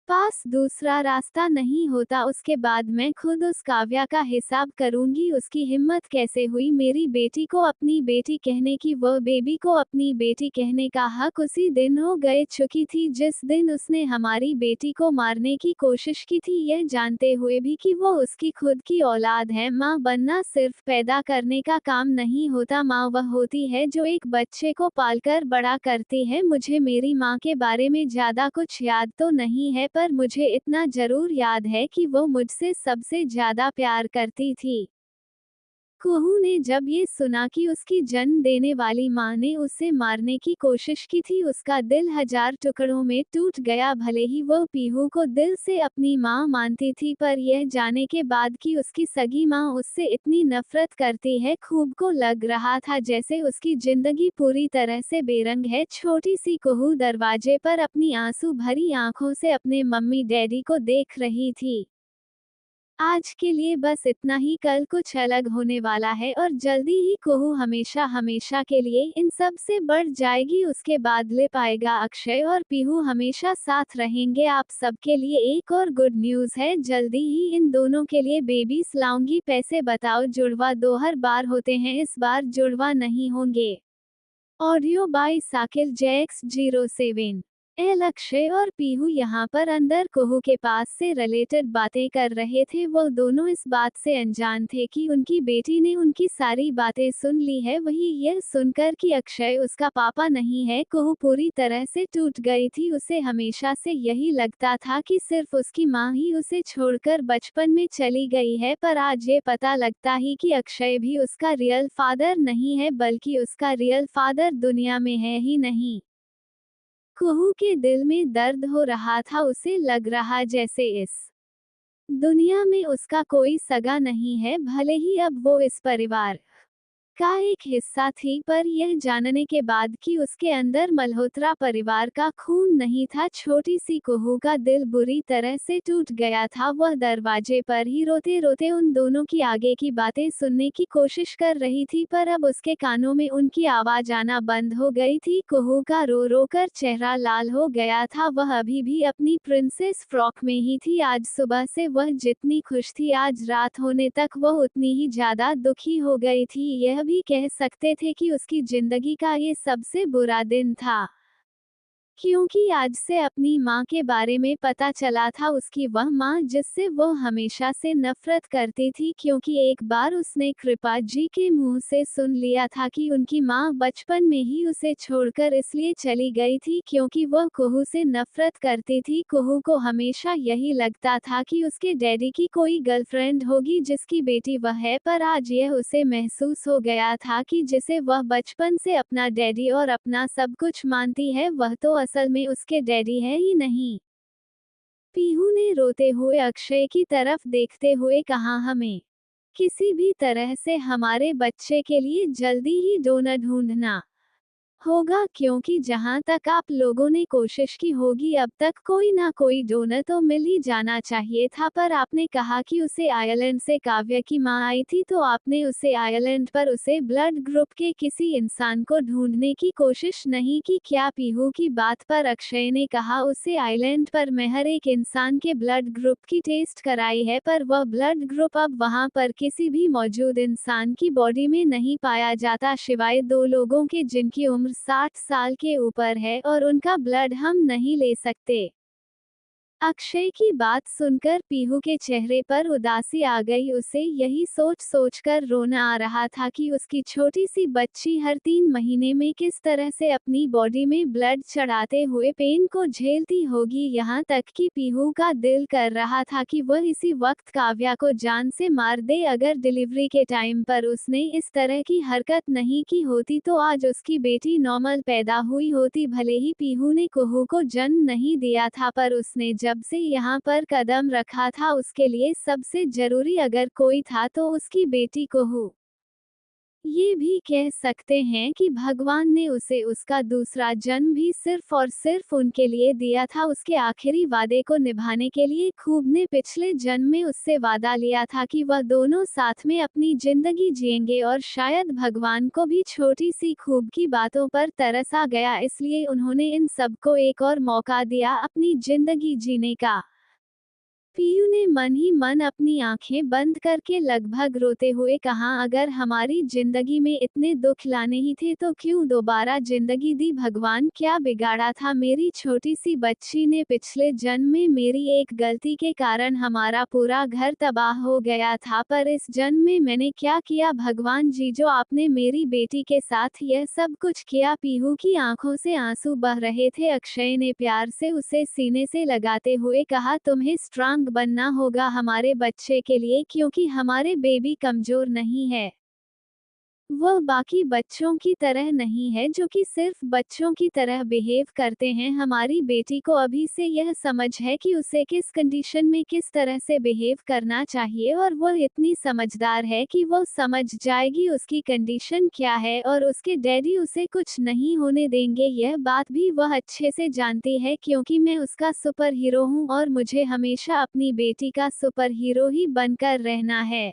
पास दूसरा रास्ता नहीं होता। उसके बाद मैं खुद उस काव्या का हिसाब करूंगी, उसकी हिम्मत कैसे हुई मेरी बेटी को अपनी बेटी कहने की, वह बेबी को अपनी बेटी कहने का हक उसी दिन हो गए चुकी थी जिस दिन उसने हमारी बेटी को मारने की कोशिश की थी, यह जानते हुए भी कि वो उसकी खुद की औलाद है। माँ बनना सिर्फ पैदा करने का काम नहीं होता, माँ वह होती है जो एक बच्चे को पालकर बड़ा करती है। मुझे मेरी माँ के बारे में ज्यादा कुछ याद तो नहीं है, पर मुझे इतना जरूर याद है कि वो मुझसे सबसे ज्यादा प्यार करती थी। कुहू ने जब ये सुना कि उसकी जन्म देने वाली माँ ने उसे मारने की कोशिश की थी, उसका दिल 1000 टुकड़ों में टूट गया। भले ही वो पीहू को दिल से अपनी माँ मानती थी, पर यह जाने के बाद कि उसकी सगी माँ उससे इतनी नफरत करती है, खूब को लग रहा था जैसे उसकी जिंदगी पूरी तरह से बेरंग है। छोटी सी कुहू दरवाजे पर अपनी आंसू भरी आंखों से अपने मम्मी डैडी को देख रही थी। आज के लिए बस इतना ही, कल कुछ अलग होने वाला है और जल्दी ही कुहू हमेशा हमेशा के लिए इन सब से बढ़ जाएगी, उसके बादले पाएगा। अक्षय और पीहू हमेशा साथ रहेंगे। आप सबके लिए एक और गुड न्यूज़ है, जल्दी ही इन दोनों के लिए बेबीज लाऊंगी। पैसे बताओ, जुड़वा 2 हर बार होते हैं, इस बार जुड़वा नहीं होंगे। Audio by Sakil JX07। Akshay और पीहू यहाँ पर अंदर कुहू के पास से रिलेटेड बातें कर रहे थे। वो दोनों इस बात से अनजान थे कि उनकी बेटी ने उनकी सारी बातें सुन ली है। वही यह सुनकर कि अक्षय उसका पापा नहीं है, कुहू पूरी तरह से टूट गई थी। उसे हमेशा से यही लगता था कि सिर्फ उसकी माँ ही उसे छोड़कर बचपन में चली गई है, पर आज ये पता लगता ही कि अक्षय भी उसका रियल फादर नहीं है, बल्कि उसका रियल फादर दुनिया में है ही नहीं। कुहू के दिल में दर्द हो रहा था, उसे लग रहा जैसे इस दुनिया में उसका कोई सगा नहीं है। भले ही अब वो इस परिवार का एक हिस्सा थी, पर यह जानने के बाद कि उसके अंदर मल्होत्रा परिवार का खून नहीं था, छोटी सी कुहू का दिल बुरी तरह से टूट गया था। वह दरवाजे पर ही रोते रोते उन दोनों की आगे की बातें सुनने की कोशिश कर रही थी, पर अब उसके कानों में उनकी आवाज आना बंद हो गई थी। कुहू का रो रो कर चेहरा लाल हो गया था। वह अभी भी अपनी प्रिंसेस फ्रॉक में ही थी। आज सुबह से वह जितनी खुश थी, आज रात होने तक वह उतनी ही ज्यादा दुखी हो गई थी। यह भी कह सकते थे कि उसकी जिंदगी का ये सबसे बुरा दिन था, क्योंकि आज से अपनी माँ के बारे में पता चला था, उसकी वह माँ जिससे वो हमेशा से नफरत करती थी, क्योंकि एक बार उसने कृपा जी के मुंह से सुन लिया था कि उनकी माँ बचपन में ही उसे छोड़कर इसलिए चली गई थी क्योंकि वह कुहू से नफरत करती थी। कुहू को हमेशा यही लगता था कि उसके डैडी की कोई गर्लफ्रेंड होगी जिसकी बेटी वह है, पर आज यह उसे महसूस हो गया था कि जिसे वह बचपन से अपना डैडी और अपना सब कुछ मानती है, वह तो असल में उसके डैडी है ही नहीं। पीहू ने रोते हुए अक्षय की तरफ देखते हुए कहा, हमें किसी भी तरह से हमारे बच्चे के लिए जल्दी ही डोनर ढूंढना होगा, क्योंकि जहां तक आप लोगों ने कोशिश की होगी, अब तक कोई ना कोई डोनर तो मिल ही जाना चाहिए था। पर आपने कहा कि उसे आयरलैंड से काव्य की मां आई थी, तो आपने उसे आयरलैंड पर उसे ब्लड ग्रुप के किसी इंसान को ढूंढने की कोशिश नहीं की क्या? पीहू की बात पर अक्षय ने कहा, उसे आइलैंड पर मैं हर एक इंसान के ब्लड ग्रुप की टेस्ट कराई है, पर वह ब्लड ग्रुप अब वहां पर किसी भी मौजूद इंसान की बॉडी में नहीं पाया जाता, सिवाय 2 लोगों के जिनकी उम्र 60 साल के ऊपर है, और उनका ब्लड हम नहीं ले सकते। अक्षय की बात सुनकर पीहू के चेहरे पर उदासी आ गई। उसे यही सोच सोचकर रोना आ रहा था कि उसकी छोटी सी बच्ची हर 3 महीने में किस तरह से अपनी बॉडी में ब्लड चढ़ाते हुए पेन को झेलती होगी। यहाँ तक कि पीहू का दिल कर रहा था कि वह इसी वक्त काव्या को जान से मार दे। अगर डिलीवरी के टाइम पर उसने इस तरह की हरकत नहीं की होती, तो आज उसकी बेटी नॉर्मल पैदा हुई होती। भले ही पीहू ने कुहू को जन्म नहीं दिया था, पर उसने जब से यहाँ पर कदम रखा था, उसके लिए सबसे जरूरी अगर कोई था तो उसकी बेटी कुहू। ये भी कह सकते हैं कि भगवान ने उसे उसका दूसरा जन्म भी सिर्फ और सिर्फ उनके लिए दिया था, उसके आखिरी वादे को निभाने के लिए। खूब ने पिछले जन्म में उससे वादा लिया था कि वह दोनों साथ में अपनी जिंदगी जिएंगे, और शायद भगवान को भी छोटी सी खूब की बातों पर तरस आ गया, इसलिए उन्होंने इन सबको एक और मौका दिया अपनी जिंदगी जीने का। पीयू ने मन ही मन अपनी आंखें बंद करके लगभग रोते हुए कहा, अगर हमारी जिंदगी में इतने दुख लाने ही थे तो क्यों दोबारा जिंदगी दी? भगवान क्या बिगाड़ा था? मेरी छोटी सी बच्ची ने पिछले जन्म में मेरी एक गलती के कारण हमारा पूरा घर तबाह हो गया था, पर इस जन्म में मैंने क्या किया भगवान जी, जो आपने मेरी बेटी के साथ यह सब कुछ किया? पीहू की आंखों से आंसू बह रहे थे। अक्षय ने प्यार से उसे सीने से लगाते हुए कहा, तुम्हें स्ट्रांग बनना होगा हमारे बच्चे के लिए, क्योंकि हमारे बेबी कमजोर नहीं है। वह बाकी बच्चों की तरह नहीं है जो कि सिर्फ बच्चों की तरह बिहेव करते हैं। हमारी बेटी को अभी से यह समझ है कि उसे किस कंडीशन में किस तरह से बिहेव करना चाहिए, और वह इतनी समझदार है कि वह समझ जाएगी उसकी कंडीशन क्या है, और उसके डैडी उसे कुछ नहीं होने देंगे। यह बात भी वह अच्छे से जानती है, क्योंकि मैं उसका सुपर हीरो हूँ और मुझे हमेशा अपनी बेटी का सुपर हीरो ही बनकर रहना है।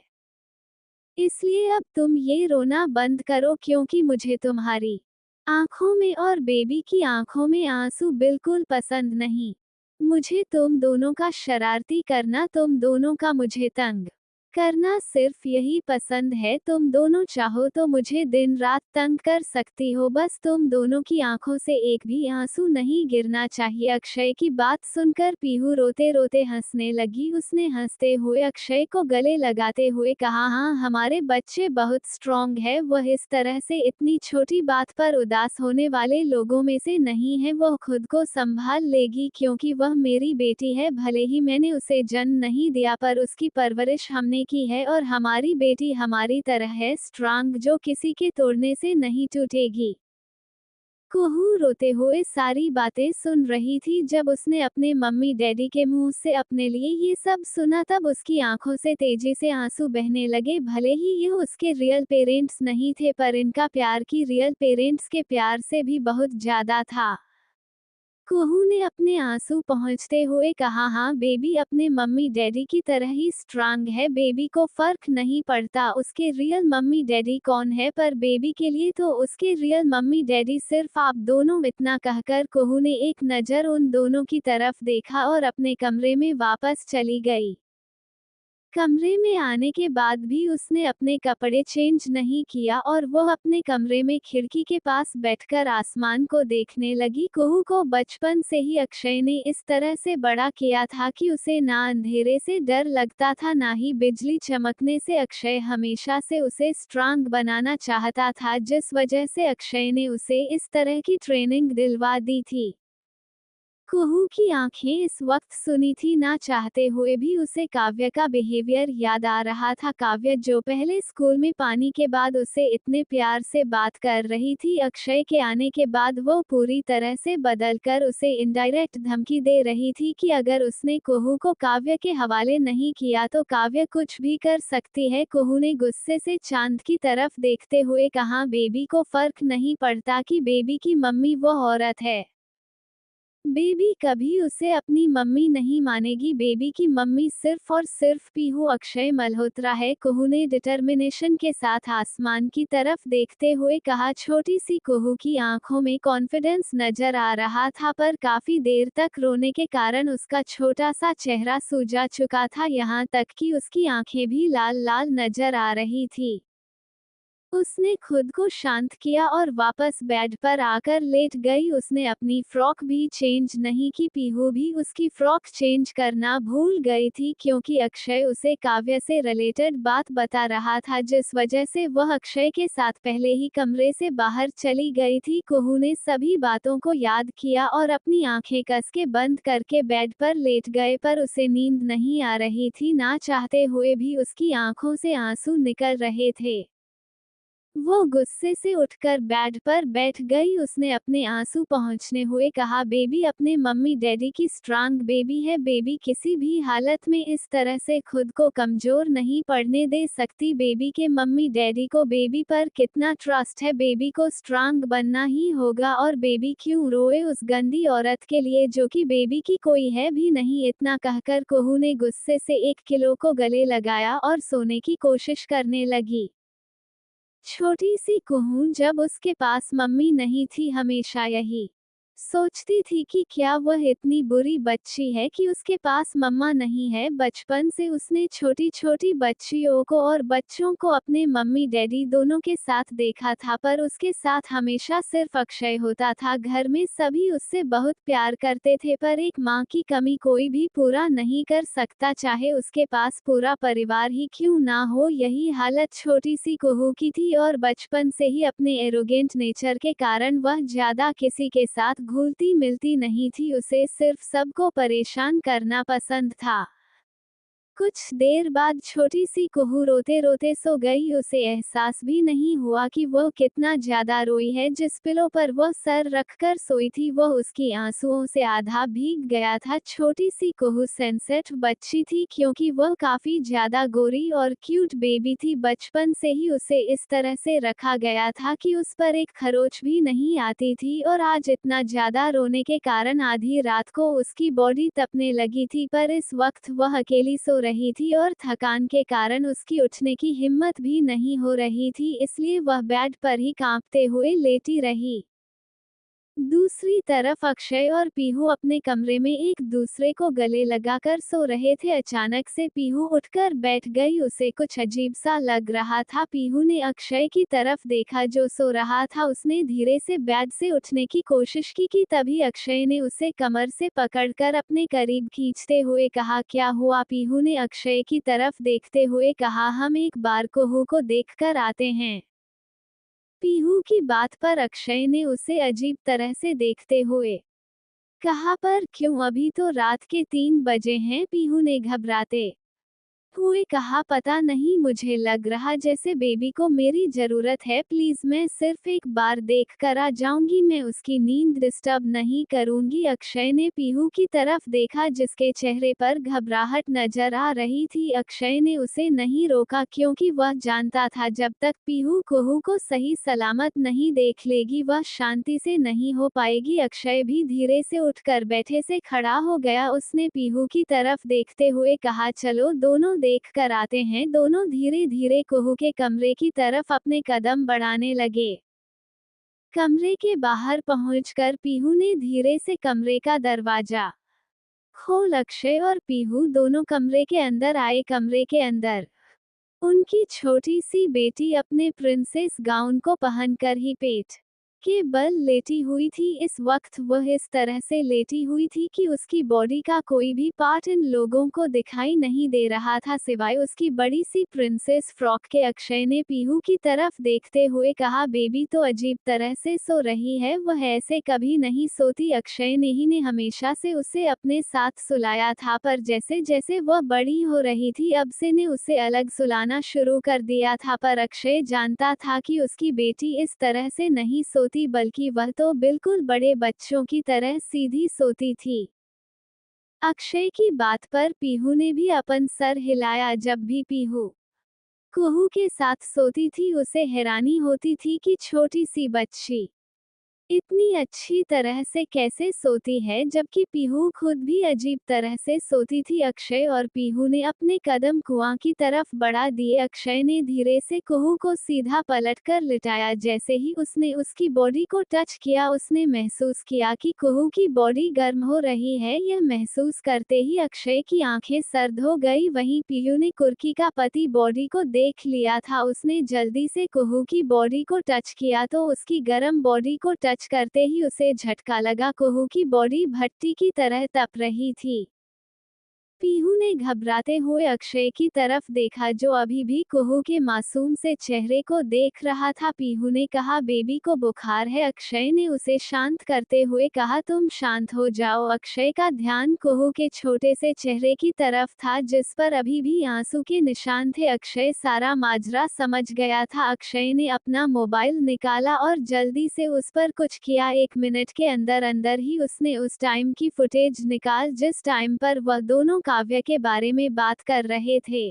इसलिए अब तुम ये रोना बंद करो, क्योंकि मुझे तुम्हारी आंखों में और बेबी की आंखों में आंसू बिल्कुल पसंद नहीं। मुझे तुम दोनों का शरारती करना, तुम दोनों का मुझे तंग करना सिर्फ यही पसंद है। तुम दोनों चाहो तो मुझे दिन रात तंग कर सकती हो, बस तुम दोनों की आंखों से एक भी आंसू नहीं गिरना चाहिए। अक्षय की बात सुनकर पीहू रोते रोते हंसने लगी। उसने हंसते हुए अक्षय को गले लगाते हुए कहा, हाँ, हमारे बच्चे बहुत स्ट्रॉन्ग है, वह इस तरह से इतनी छोटी बात पर उदास होने वाले लोगों में से नहीं है। वह खुद को संभाल लेगी, क्योंकि वह मेरी बेटी है। भले ही मैंने उसे जन्म नहीं दिया, पर उसकी परवरिश हमने की है, और हमारी बेटी हमारी तरह है, स्ट्रांग, जो किसी के तोड़ने से नहीं टूटेगी। कुहू रोते हुए सारी बातें सुन रही थी। जब उसने अपने मम्मी डैडी के मुंह से अपने लिए ये सब सुना तब उसकी आंखों से तेजी से आंसू बहने लगे। भले ही ये उसके रियल पेरेंट्स नहीं थे पर इनका प्यार की रियल पेरेंट्स के प्यार से भी बहुत ज्यादा था। कुहू ने अपने आंसू पोंछते हुए कहा, हाँ बेबी अपने मम्मी डैडी की तरह ही स्ट्रांग है। बेबी को फर्क नहीं पड़ता उसके रियल मम्मी डैडी कौन है, पर बेबी के लिए तो उसके रियल मम्मी डैडी सिर्फ आप दोनों। इतना कहकर कुहू ने एक नज़र उन दोनों की तरफ देखा और अपने कमरे में वापस चली गई। कमरे में आने के बाद भी उसने अपने कपड़े चेंज नहीं किया और वो अपने कमरे में खिड़की के पास बैठकर आसमान को देखने लगी। कुहू को बचपन से ही अक्षय ने इस तरह से बड़ा किया था कि उसे ना अंधेरे से डर लगता था ना ही बिजली चमकने से। अक्षय हमेशा से उसे स्ट्रांग बनाना चाहता था, जिस वजह से अक्षय ने उसे इस तरह की ट्रेनिंग दिलवा दी थी। कुहू की आंखें इस वक्त सुनी थी। ना चाहते हुए भी उसे काव्य का बिहेवियर याद आ रहा था। काव्य जो पहले स्कूल में पानी के बाद उसे इतने प्यार से बात कर रही थी, अक्षय के आने के बाद वो पूरी तरह से बदलकर उसे इनडायरेक्ट धमकी दे रही थी कि अगर उसने कुहू को काव्य के हवाले नहीं किया तो काव्य कुछ भी कर सकती है। कुहू ने गुस्से से चांद की तरफ देखते हुए कहा, बेबी को फर्क नहीं पड़ता कि बेबी की मम्मी वो औरत है। बेबी कभी उसे अपनी मम्मी नहीं मानेगी। बेबी की मम्मी सिर्फ और सिर्फ पीहू अक्षय मल्होत्रा है। कुहू ने डिटर्मिनेशन के साथ आसमान की तरफ देखते हुए कहा। छोटी सी कुहू की आंखों में कॉन्फिडेंस नजर आ रहा था, पर काफी देर तक रोने के कारण उसका छोटा सा चेहरा सूजा चुका था, यहाँ तक कि उसकी आंखें भी लाल लाल नजर आ रही थी। उसने खुद को शांत किया और वापस बेड पर आकर लेट गई। उसने अपनी फ्रॉक भी चेंज नहीं की। पीहू भी उसकी फ्रॉक चेंज करना भूल गई थी, क्योंकि अक्षय उसे काव्य से रिलेटेड बात बता रहा था, जिस वजह से वह अक्षय के साथ पहले ही कमरे से बाहर चली गई थी। कुहू ने सभी बातों को याद किया और अपनी आंखें कस के बंद करके बेड पर लेट गए, पर उसे नींद नहीं आ रही थी। ना चाहते हुए भी उसकी आंखों से आंसू निकल रहे थे। वो गुस्से से उठकर बेड पर बैठ गई। उसने अपने आंसू पोंछते हुए कहा, बेबी अपने मम्मी डैडी की स्ट्रांग बेबी है। बेबी किसी भी हालत में इस तरह से खुद को कमजोर नहीं पड़ने दे सकती। बेबी के मम्मी डैडी को बेबी पर कितना ट्रस्ट है। बेबी को स्ट्रांग बनना ही होगा। और बेबी क्यों रोए उस गंदी औरत के लिए जो कि बेबी की कोई है भी नहीं। इतना कहकर कुहू ने गुस्से से एक किलो को गले लगाया और सोने की कोशिश करने लगी। छोटी सी कुहू जब उसके पास मम्मी नहीं थी हमेशा यही सोचती थी कि क्या वह इतनी बुरी बच्ची है कि उसके पास मम्मा नहीं है। बचपन से उसने छोटी छोटी बच्चियों को और बच्चों को अपने मम्मी डैडी दोनों के साथ देखा था, पर उसके साथ हमेशा सिर्फ अक्षय होता था। घर में सभी उससे बहुत प्यार करते थे, पर एक माँ की कमी कोई भी पूरा नहीं कर सकता, चाहे उसके पास पूरा परिवार ही क्यों ना हो। यही हालत छोटी सी कुहू की थी और बचपन से ही अपने एरोगेंट नेचर के कारण वह ज्यादा किसी के साथ घुलती मिलती नहीं थी। उसे सिर्फ सबको परेशान करना पसंद था। कुछ देर बाद छोटी सी कुहू रोते रोते सो गई। उसे एहसास भी नहीं हुआ कि वह कितना ज्यादा रोई है। जिस पिलो पर वह सर रखकर सोई थी वह उसकी आंसुओं से आधा भीग गया था। छोटी सी कुहू सेंसिटिव बच्ची थी, क्योंकि वह काफी ज्यादा गोरी और क्यूट बेबी थी। बचपन से ही उसे इस तरह से रखा गया था कि उस पर एक खरोच भी नहीं आती थी, और आज इतना ज्यादा रोने के कारण आधी रात को उसकी बॉडी तपने लगी थी। पर इस वक्त वह अकेली सो रही थी और थकान के कारण उसकी उठने की हिम्मत भी नहीं हो रही थी, इसलिए वह बेड पर ही कांपते हुए लेटी रही। दूसरी तरफ अक्षय और पीहू अपने कमरे में एक दूसरे को गले लगाकर सो रहे थे। अचानक से पीहू उठकर बैठ गई। उसे कुछ अजीब सा लग रहा था। पीहू ने अक्षय की तरफ देखा जो सो रहा था। उसने धीरे से बेड से उठने की कोशिश की कि तभी अक्षय ने उसे कमर से पकड़कर अपने करीब खींचते हुए कहा, क्या हुआ? पीहू ने अक्षय की तरफ देखते हुए कहा, हम एक बार कुहू को देखकर आते हैं। पीहू की बात पर अक्षय ने उसे अजीब तरह से देखते हुए कहा, पर क्यों? अभी तो रात के 3 बजे हैं। पीहू ने घबराते हुए कहा पता नहीं, मुझे लग रहा जैसे बेबी को मेरी जरूरत है, प्लीज मैं सिर्फ एक बार देख कर आ जाऊंगी, मैं उसकी नींद डिस्टर्ब नहीं करूंगी। अक्षय ने पीहू की तरफ देखा जिसके चेहरे पर घबराहट नजर आ रही थी। अक्षय ने उसे नहीं रोका क्योंकि वह जानता था जब तक पीहू कुहू को सही सलामत नहीं देख लेगी वह शांति से नहीं हो पाएगी। अक्षय भी धीरे से उठकर बैठे से खड़ा हो गया। उसने पीहू की तरफ देखते हुए कहा चलो दोनों देख कर आते हैं। दोनों धीरे धीरे कुहू के कमरे की तरफ अपने कदम बढ़ाने लगे। कमरे के बाहर पहुंचकर पीहू ने धीरे से कमरे का दरवाजा खोल। अक्षय और पीहू दोनों कमरे के अंदर आए। कमरे के अंदर उनकी छोटी सी बेटी अपने प्रिंसेस गाउन को पहनकर ही पेट के बल लेटी हुई थी। इस वक्त वह इस तरह से लेटी हुई थी कि उसकी बॉडी का कोई भी पार्ट इन लोगों को दिखाई नहीं दे रहा था सिवाय उसकी बड़ी सी प्रिंसेस फ्रॉक के। अक्षय ने पीहू की तरफ देखते हुए कहा बेबी तो अजीब तरह से सो रही है, वह ऐसे कभी नहीं सोती। अक्षय ने हमेशा से उसे अपने साथ सुलाया था पर जैसे जैसे वह बड़ी हो रही थी अब से ने उसे अलग सुलाना शुरू कर दिया था। पर अक्षय जानता था कि उसकी बेटी इस तरह से नहीं सोती बल्कि वह तो बिल्कुल बड़े बच्चों की तरह सीधी सोती थी। अक्षय की बात पर पीहू ने भी अपन सर हिलाया। जब भी पीहू कुहू के साथ सोती थी उसे हैरानी होती थी कि छोटी सी बच्ची इतनी अच्छी तरह से कैसे सोती है, जबकि पीहू खुद भी अजीब तरह से सोती थी। अक्षय और पीहू ने अपने कदम कुआं की तरफ बढ़ा दिए। अक्षय ने धीरे से कुहू को सीधा पलटकर लिटाया। जैसे ही उसने उसकी बॉडी को टच किया उसने महसूस किया कि कुहू की बॉडी गर्म हो रही है। यह महसूस करते ही अक्षय की आंखें सर्द हो गई। वहीं पीहू ने कुर्की का पति बॉडी को देख लिया था। उसने जल्दी से कुहू की बॉडी को टच किया तो उसकी गर्म बॉडी को टच करते ही उसे झटका लगा। कुहू की बॉडी भट्टी की तरह तप रही थी। पीहू ने घबराते हुए अक्षय की तरफ देखा जो अभी भी कुहू के मासूम से चेहरे को देख रहा था। पीहू ने कहा बेबी को बुखार है। अक्षय ने उसे शांत करते हुए कहा तुम शांत हो जाओ। अक्षय का ध्यान कुहू के छोटे से चेहरे की तरफ था जिस पर अभी भी आंसू के निशान थे। अक्षय सारा माजरा समझ गया था। अक्षय ने अपना मोबाइल निकाला और जल्दी से उस पर कुछ किया। 1 मिनट के अंदर अंदर ही उसने उस टाइम की फुटेज निकाल जिस टाइम पर वह दोनों काव्य के बारे में बात कर रहे थे।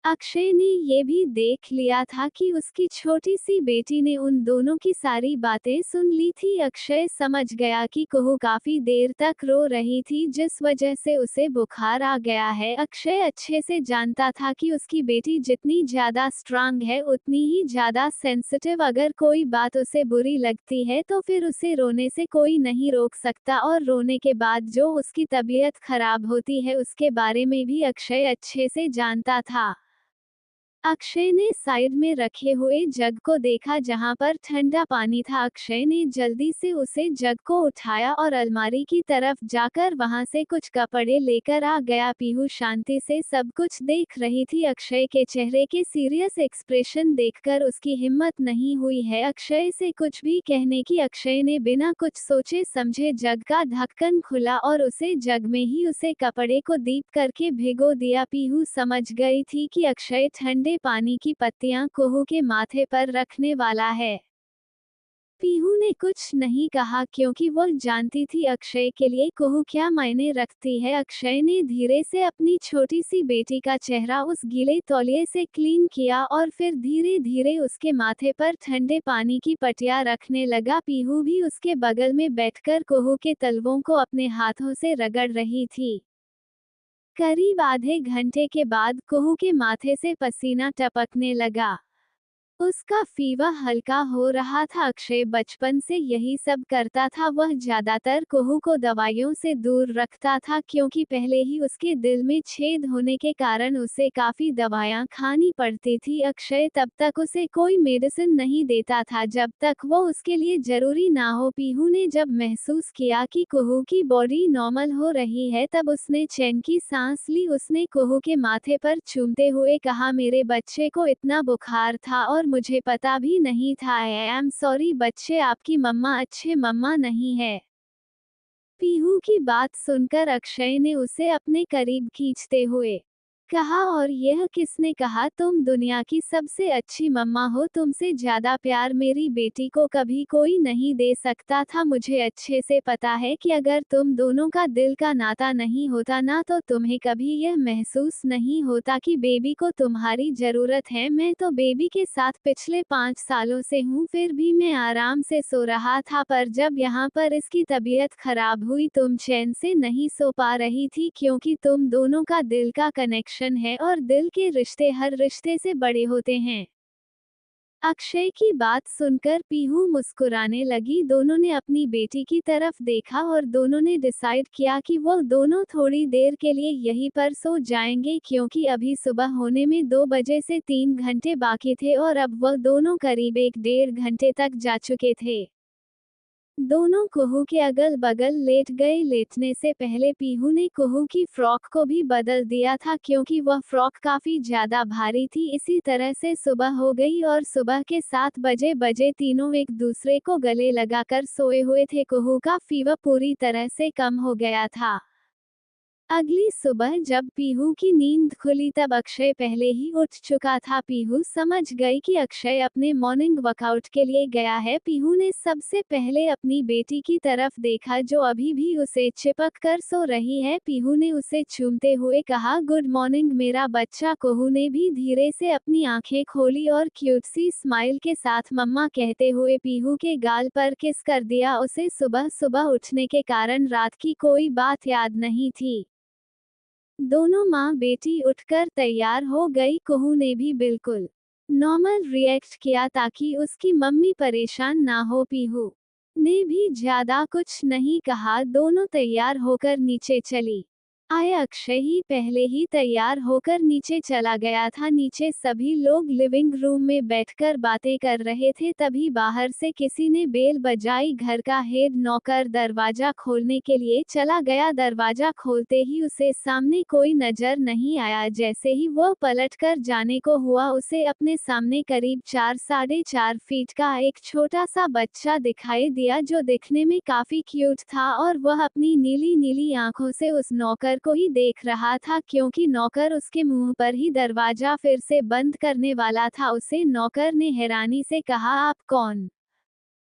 अक्षय ने ये भी देख लिया था कि उसकी छोटी सी बेटी ने उन दोनों की सारी बातें सुन ली थी। अक्षय समझ गया कि कुहू काफी देर तक रो रही थी जिस वजह से उसे बुखार आ गया है। अक्षय अच्छे से जानता था कि उसकी बेटी जितनी ज्यादा स्ट्रांग है उतनी ही ज्यादा सेंसिटिव। अगर कोई बात उसे बुरी लगती है तो फिर उसे रोने से कोई नहीं रोक सकता और रोने के बाद जो उसकी तबीयत खराब होती है उसके बारे में भी अक्षय अच्छे से जानता था। अक्षय ने साइड में रखे हुए जग को देखा जहां पर ठंडा पानी था। अक्षय ने जल्दी से उसे जग को उठाया और अलमारी की तरफ जाकर वहां से कुछ कपड़े लेकर आ गया। पीहू शांति से सब कुछ देख रही थी। अक्षय के चेहरे के सीरियस एक्सप्रेशन देखकर उसकी हिम्मत नहीं हुई है अक्षय से कुछ भी कहने की। अक्षय ने बिना कुछ सोचे समझे जग का ढक्कन खुला और उसे जग में ही उसे कपड़े को डीप करके भिगो दिया। पीहू समझ गई थी कि अक्षय ठंडे पानी की पत्तियां कुहू के माथे पर रखने वाला है। पीहू ने कुछ नहीं कहा क्योंकि वो जानती थी अक्षय के लिए कुहू क्या मायने रखती है। अक्षय ने धीरे से अपनी छोटी सी बेटी का चेहरा उस गीले तौलिए से क्लीन किया और फिर धीरे धीरे उसके माथे पर ठंडे पानी की पट्टियां रखने लगा। पीहू भी उसके बगल में बैठकर कुहू के तलवों को अपने हाथों से रगड़ रही थी। करीब आधे घंटे के बाद कुहू के माथे से पसीना टपकने लगा। उसका फीवर हल्का हो रहा था। अक्षय बचपन से यही सब करता था। वह ज्यादातर कुहू को दवाइयों से दूर रखता था क्योंकि पहले ही उसके दिल में छेद होने के कारण उसे काफी दवाइयां खानी पड़ती थी। अक्षय तब तक उसे कोई मेडिसिन नहीं देता था जब तक वो उसके लिए जरूरी ना हो। पीहू ने जब महसूस किया कि कुहू की बॉडी नॉर्मल हो रही है तब उसने चैन की सांस ली। उसने कुहू के माथे पर चूमते हुए कहा मेरे बच्चे को इतना बुखार था और मुझे पता भी नहीं था। आई एम सॉरी बच्चे, आपकी मम्मा अच्छे मम्मा नहीं है। पीहू की बात सुनकर अक्षय ने उसे अपने करीब खींचते हुए कहा, और यह किसने कहा? तुम दुनिया की सबसे अच्छी मम्मा हो, तुमसे ज्यादा प्यार मेरी बेटी को कभी कोई नहीं दे सकता था। मुझे अच्छे से पता है कि अगर तुम दोनों का दिल का नाता नहीं होता ना, तो तुम्हें कभी यह महसूस नहीं होता कि बेबी को तुम्हारी जरूरत है। मैं तो बेबी के साथ पिछले 5 सालों से हूँ, फिर भी मैं आराम से सो रहा था, पर जब यहाँ पर इसकी तबीयत खराब हुई तुम चैन से नहीं सो पा रही थी, क्योंकि तुम दोनों का दिल का कनेक्शन है और दिल के रिश्ते हर रिश्ते से बड़े होते हैं। अक्षय की बात सुनकर पीहू मुस्कुराने लगी। दोनों ने अपनी बेटी की तरफ देखा और दोनों ने डिसाइड किया कि वो दोनों थोड़ी देर के लिए यहीं पर सो जाएंगे, क्योंकि अभी सुबह होने में 2 बजे से 3 घंटे बाकी थे और अब वह दोनों करीब 1-1.5 घंटे तक जा चुके थे। दोनों कुहू के अगल बगल लेट गए। लेटने से पहले पीहू ने कुहू की फ्रॉक को भी बदल दिया था, क्योंकि वह फ्रॉक काफी ज्यादा भारी थी। इसी तरह से सुबह हो गई और सुबह के 7 बजे तीनों एक दूसरे को गले लगाकर सोए हुए थे। कुहू का फीवर पूरी तरह से कम हो गया था। अगली सुबह जब पीहू की नींद खुली तब अक्षय पहले ही उठ चुका था। पीहू समझ गई कि अक्षय अपने मॉर्निंग वर्कआउट के लिए गया है। पीहू ने सबसे पहले अपनी बेटी की तरफ देखा, जो अभी भी उसे चिपक कर सो रही है। पीहू ने उसे चूमते हुए कहा, गुड मॉर्निंग मेरा बच्चा। कुहू ने भी धीरे से अपनी आंखें खोली और क्यूट सी स्माइल के साथ मम्मा कहते हुए पीहू के गाल पर किस कर दिया। उसे सुबह सुबह उठने के कारण रात की कोई बात याद नहीं थी। दोनों माँ बेटी उठकर तैयार हो गई। कुहू ने भी बिल्कुल नॉर्मल रिएक्ट किया ताकि उसकी मम्मी परेशान ना हो। पीहू ने भी ज्यादा कुछ नहीं कहा। दोनों तैयार होकर नीचे चली आए। अक्षय ही पहले ही तैयार होकर नीचे चला गया था। नीचे सभी लोग लिविंग रूम में बैठकर बातें कर रहे थे, तभी बाहर से किसी ने बेल बजाई। घर का हेड नौकर दरवाजा खोलने के लिए चला गया। दरवाजा खोलते ही उसे सामने कोई नजर नहीं आया। जैसे ही वह पलटकर जाने को हुआ, उसे अपने सामने करीब 4-4.5 फीट का एक छोटा सा बच्चा दिखाई दिया, जो दिखने में काफी क्यूट था और वह अपनी नीली नीली आंखों से उस नौकर को ही देख रहा था, क्योंकि नौकर उसके मुंह पर ही दरवाजा फिर से बंद करने वाला था। उसे नौकर ने हैरानी से कहा, आप कौन?